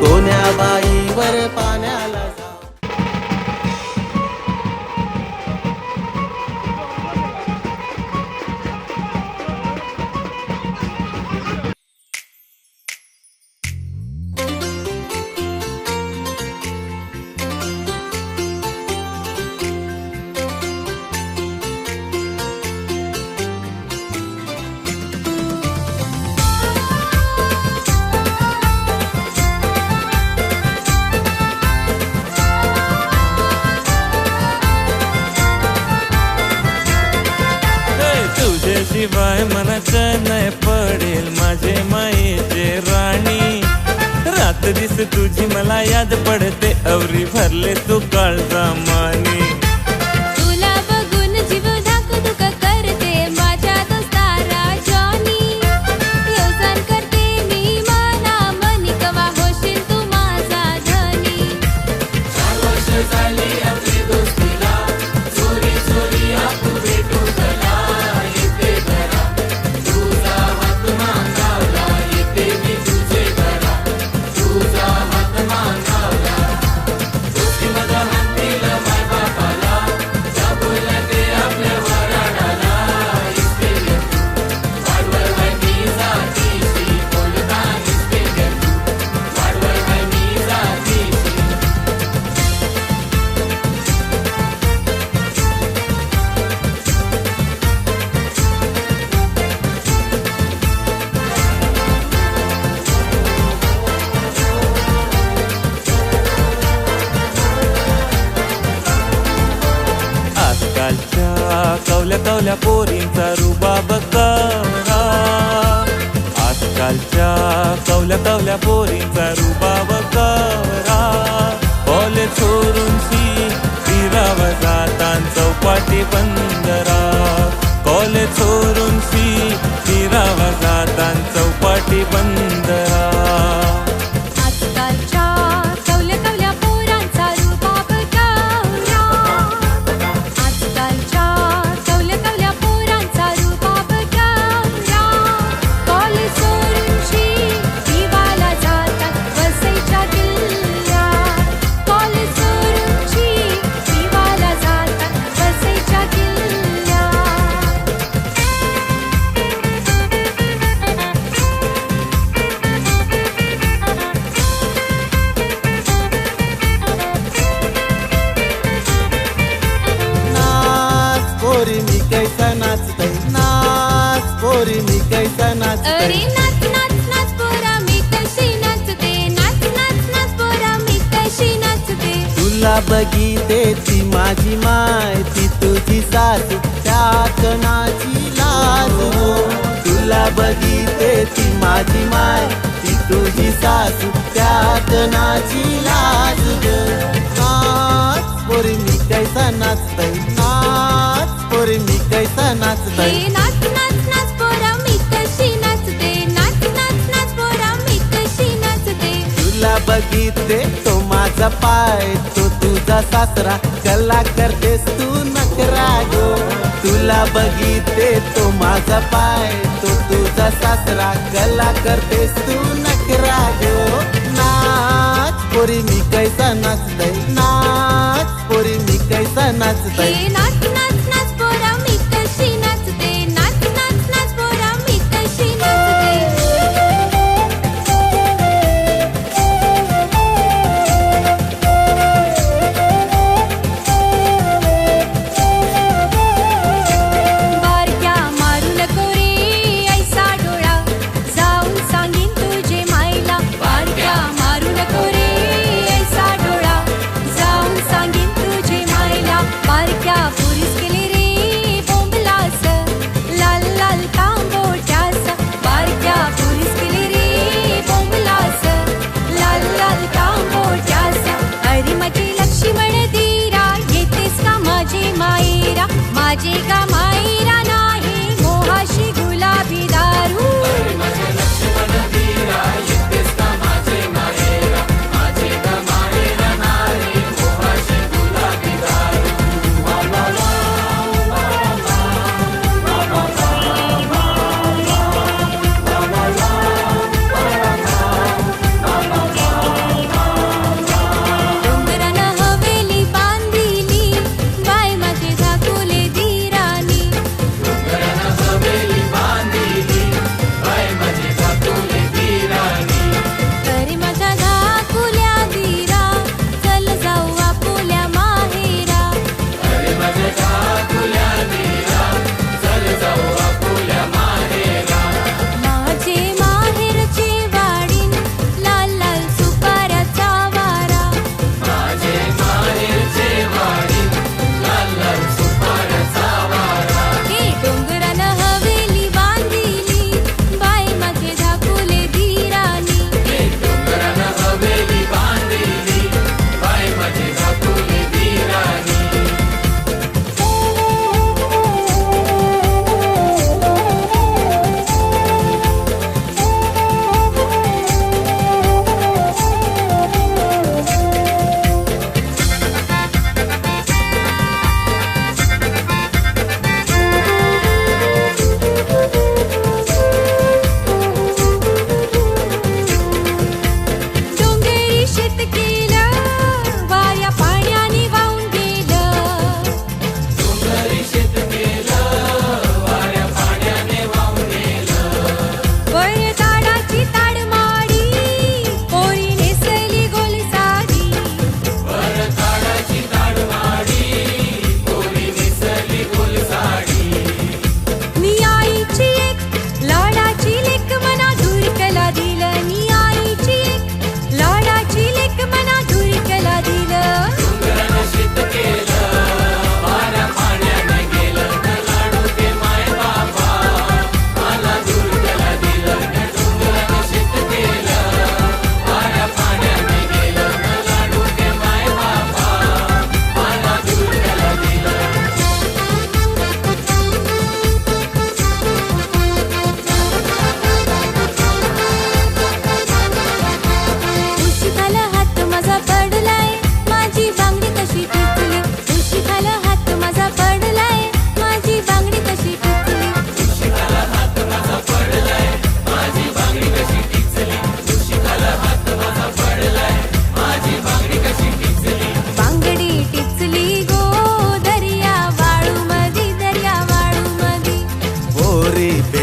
C: कोण्या बाईवर पाण्याला जाऊ
L: शिवाय मनाचं नाही पडेल माझे मायेचे राणी रात दिस तुझी मला याद पडते अवरी भरले तू काळजा मानी
J: तुला बघून जीव धाकधुक करते माझ्या दोस्तारा जॉनी योसन करते मी मना मनी कवा होशील तू माझा धनी
A: 4 वर्ष झाली आपली दोस्तीला चोरी चोरी आपण भेटू कला तुझा हात मागावला दोस्ती मध हातीला माय बापाला
L: कवल्या पोरींचा रुबाब कवरा कॉलेज सोडून फिरावा जातान चौपाटी बंदरा कॉलेज सोडून फिरावा जातान चौपाटी बंदरा
J: आजकालच्या कवल्या कवल्या पोरांचा रुबाब गवरा आजकालच्या कवल्या कवल्या पोरांचा रुबाब गवरा कॉलेज सोडून शिवाला जातात वसईच्या किल्ल्यात कॉलेज सोडून शिवाला जातात वसईच्या किल्ल्यात
C: नाच पोरी मी कैसा नाचतय नाच पोरी मी कैसा
J: अरे
C: नाचतय
J: नाच नाच नाच पोरा मी कशी नाचते नाच नाच नाच पोरा मी कशी नाचते
C: तुला बघिते ती माझी माय ती तुझी सासू त्यात नाची लाज हो तुला बघिते ती माझी माय ती तुझी सासू त्यात नाची लाज ग नाच पोरी मी कैसा नाचतय नाच पोरी मी कैसा नाचतय
J: हे नाच नाच नाच पोरा मी कशी नाचते नाच नाच नाच पोरा मी कशी नाचते
C: तुला बघिते तो माझा पाय तो तुझा सासरा कला करतेस तू नकरा गो तुला बघिते तो माझा पाय तो तुझा सासरा कला करतेस तू नकरा गो नाच पोरी मी कैसा नाचतय नाच पोरी मी कैसा नाचतय
J: हे नाच नाच नाच पोरा मी कशी नाचते नाच नाच नाच पोरा मी कशी नाचते बारक्या मारू नको रे ऐसा डोळा जाऊन सांगीन तुझ्या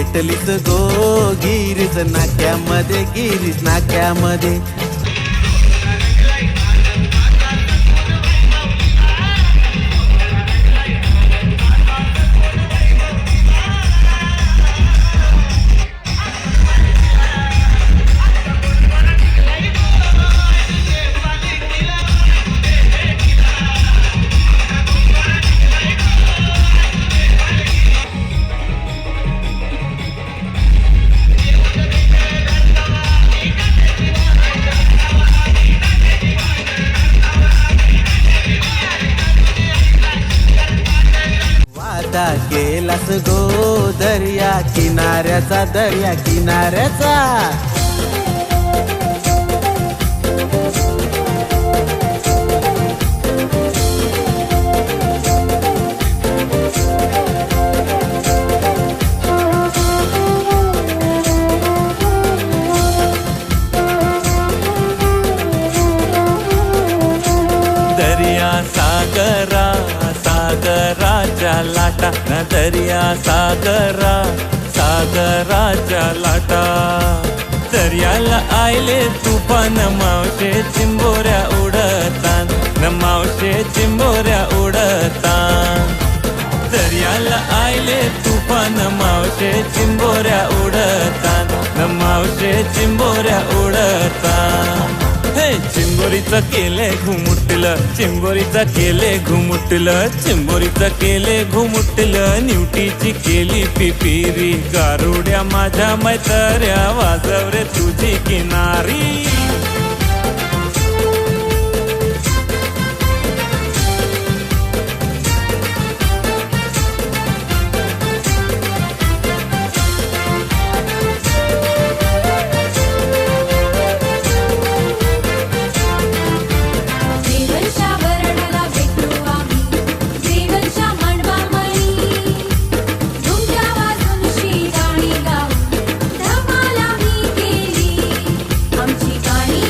K: भेटलीच गो गिरीज नाक्यामध्ये, गिरीज नाक्यामध्ये. वादा केलास गो दर्या किनाऱ्याचा, दर्या किनाऱ्याचा.
L: दर्या सागरा सागराच्या लाटा न दर्या सागरा सागराच्या लाटा. दर्याला आयले तुफान मावशे चिंबोऱ्या उडतान न मावशे चिंबोऱ्या उडतान. दर्याला आयले तुफान मावशे चिंबोऱ्या उडतान न मावशे चिंबोऱ्या उडतान. हे चिंबोरीचं केले घुमुटलं, चिंबोरीचं केले घुमुटलं, चिंबोरीचं केले घुमुटलं. निवटीची केली पिपिरी, गारुड्या माझ्या मैतऱ्या वाजव रे तुझी किनारी.
J: देवांच्या वरणाला भेटलो आम्ही, देवांच्या मांडवामणी. तुमच्या वाजून गाणी गाऊन धमाल आम्ही केली. आमची गाणी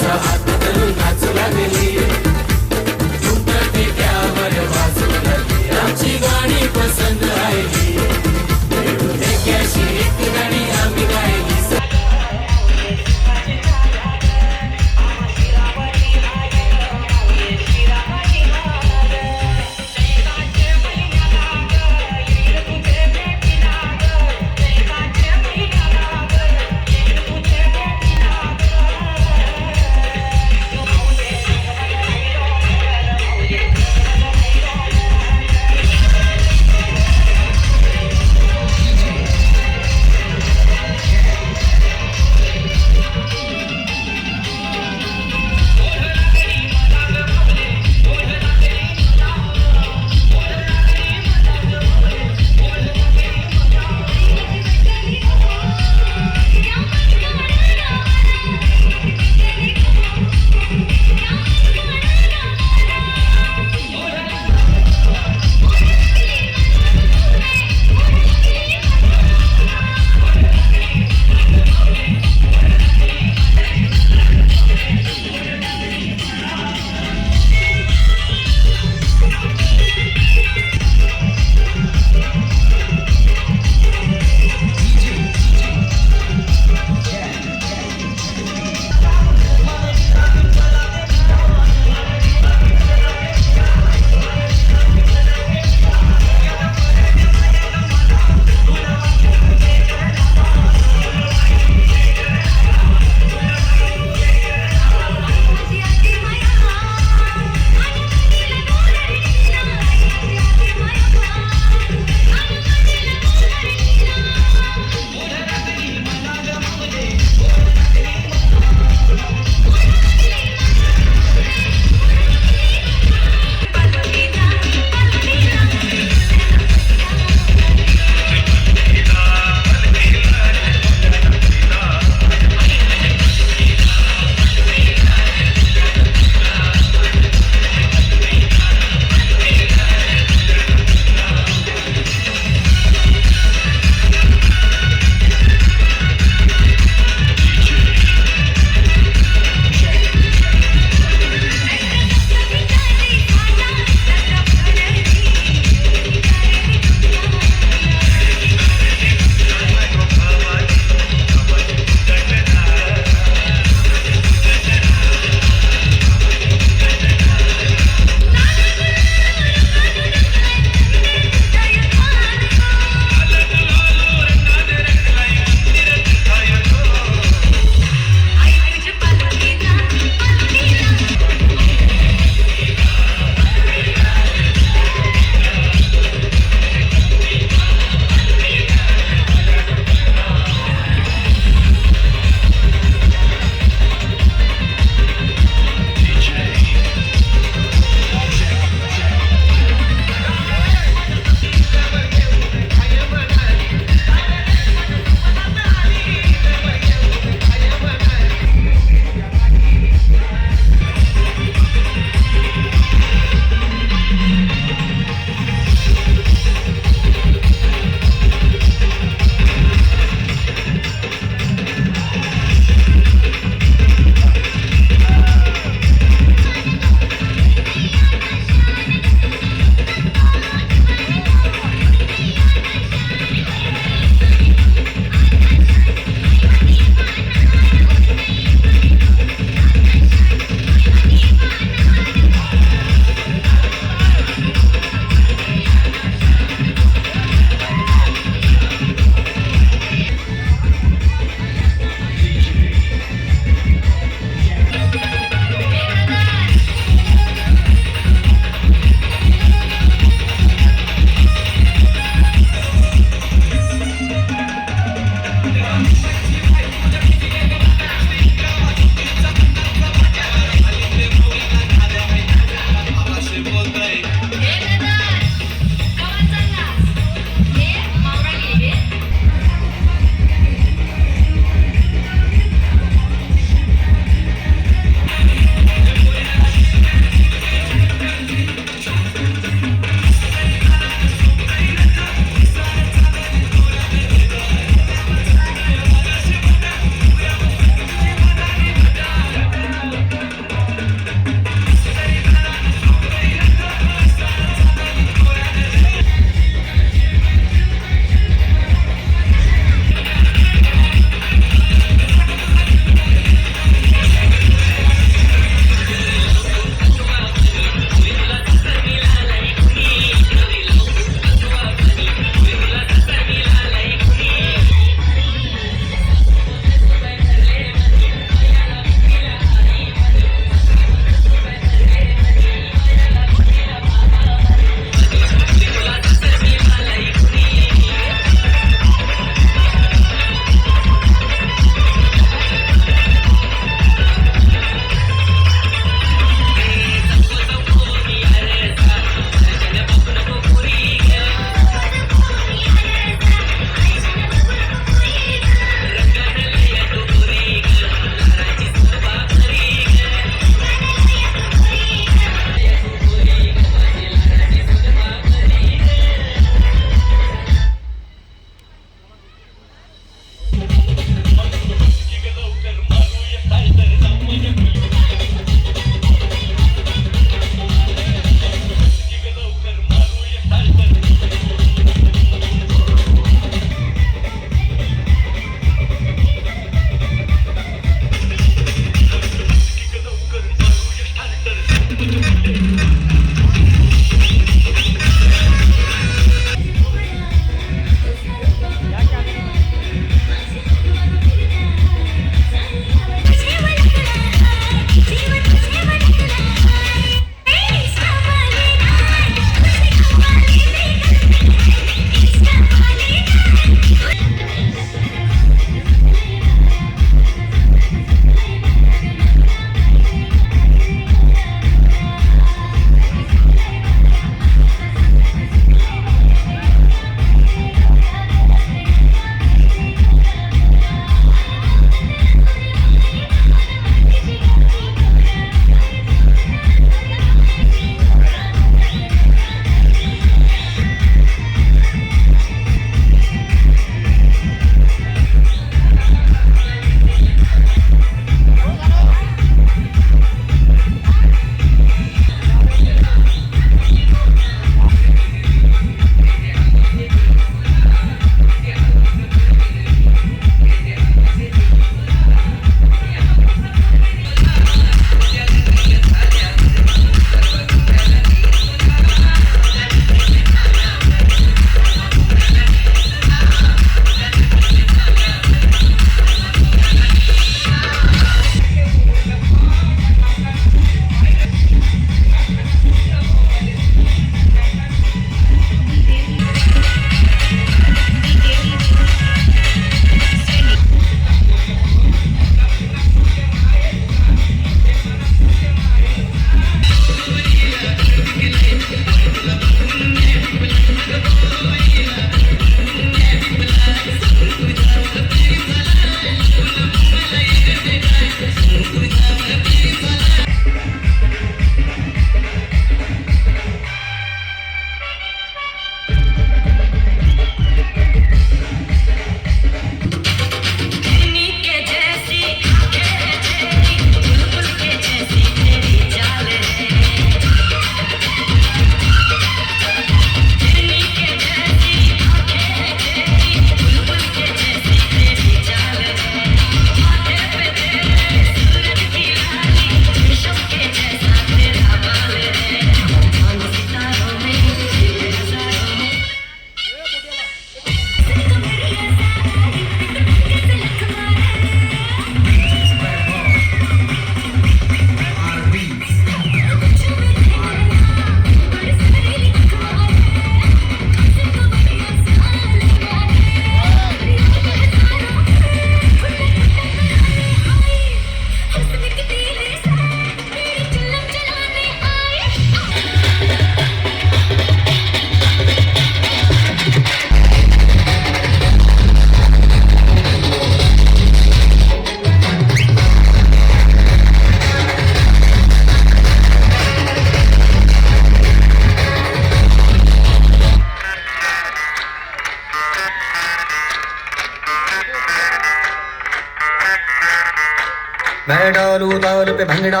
K: मैं डालू ताल पे भंगड़ा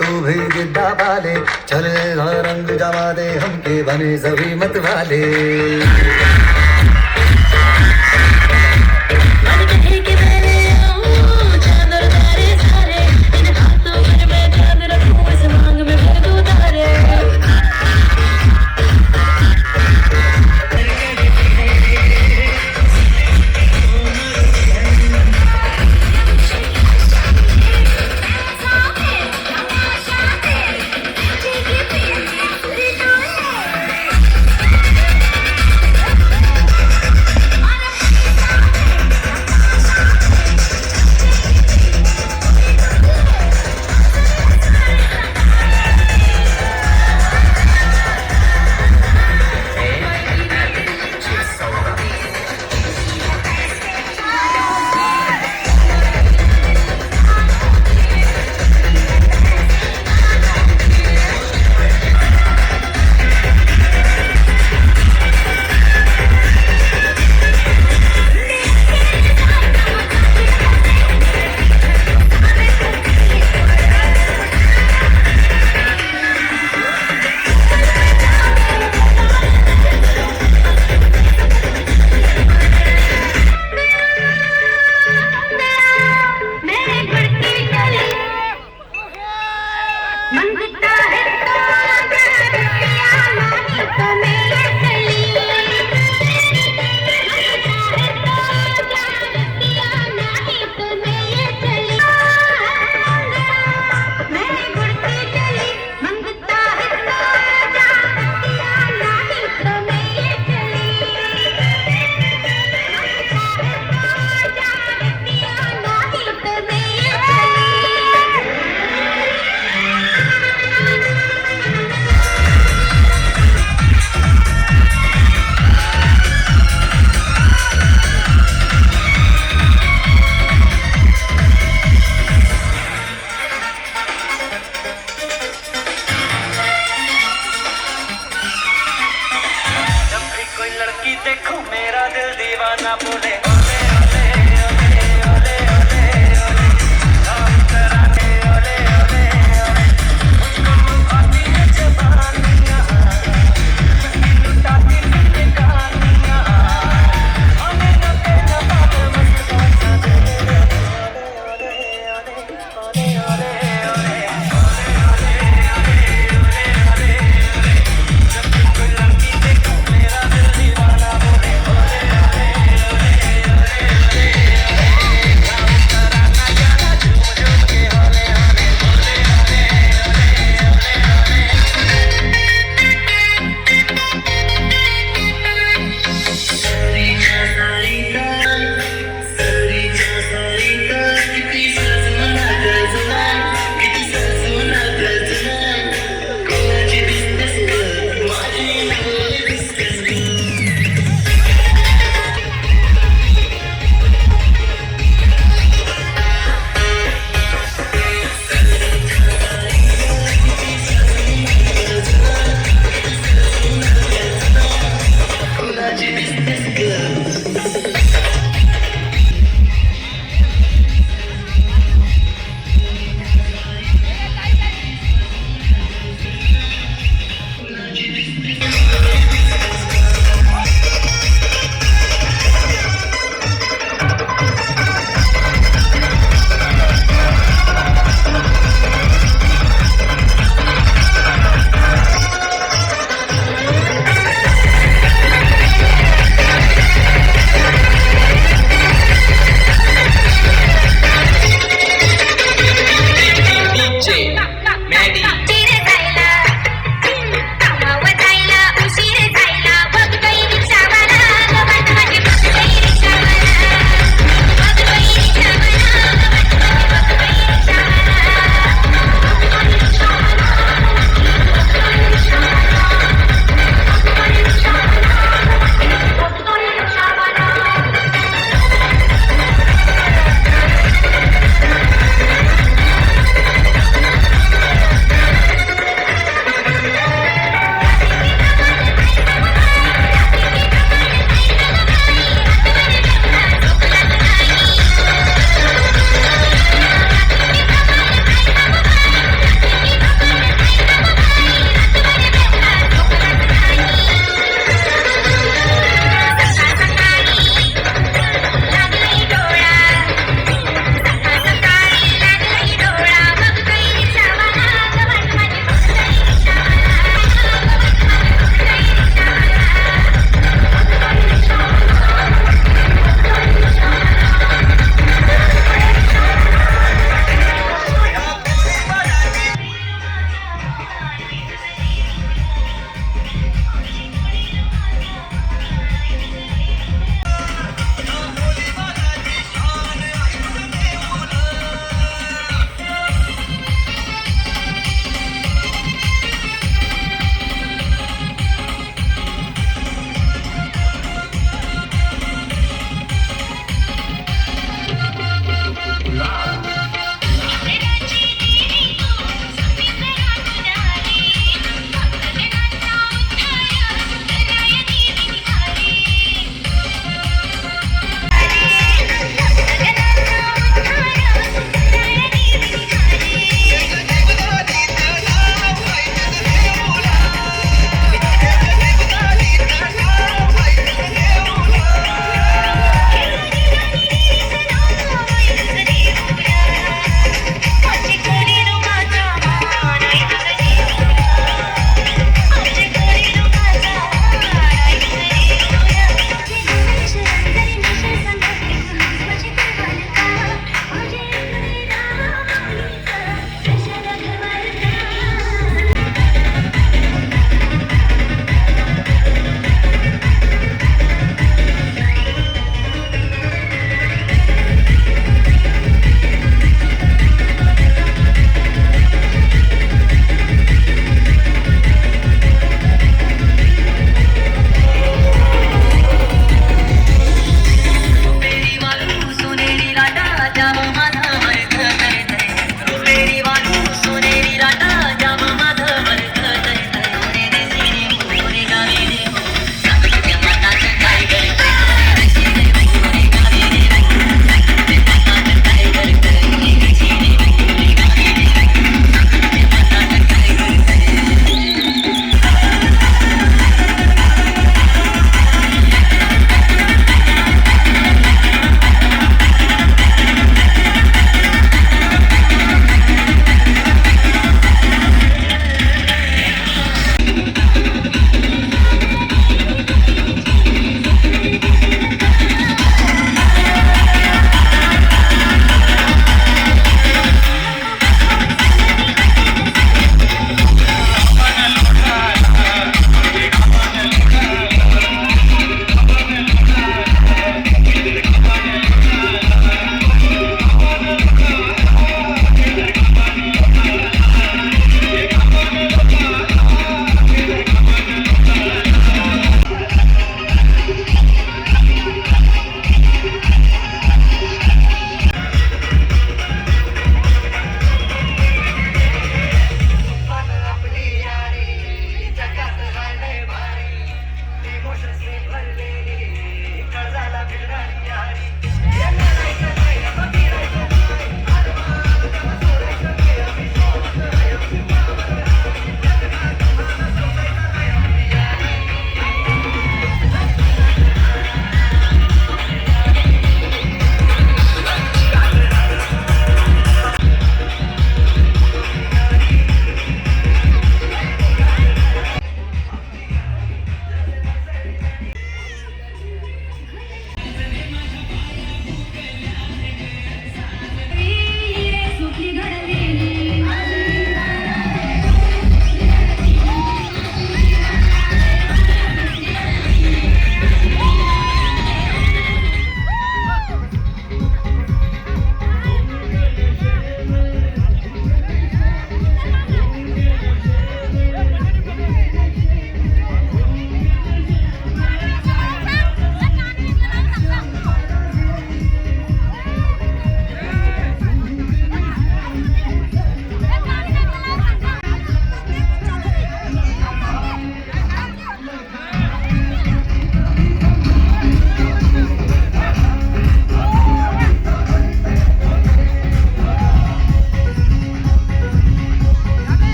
K: तू भी गिद्दा पाले चलेगा रंग जमा दे हमके बने सभी मत वाले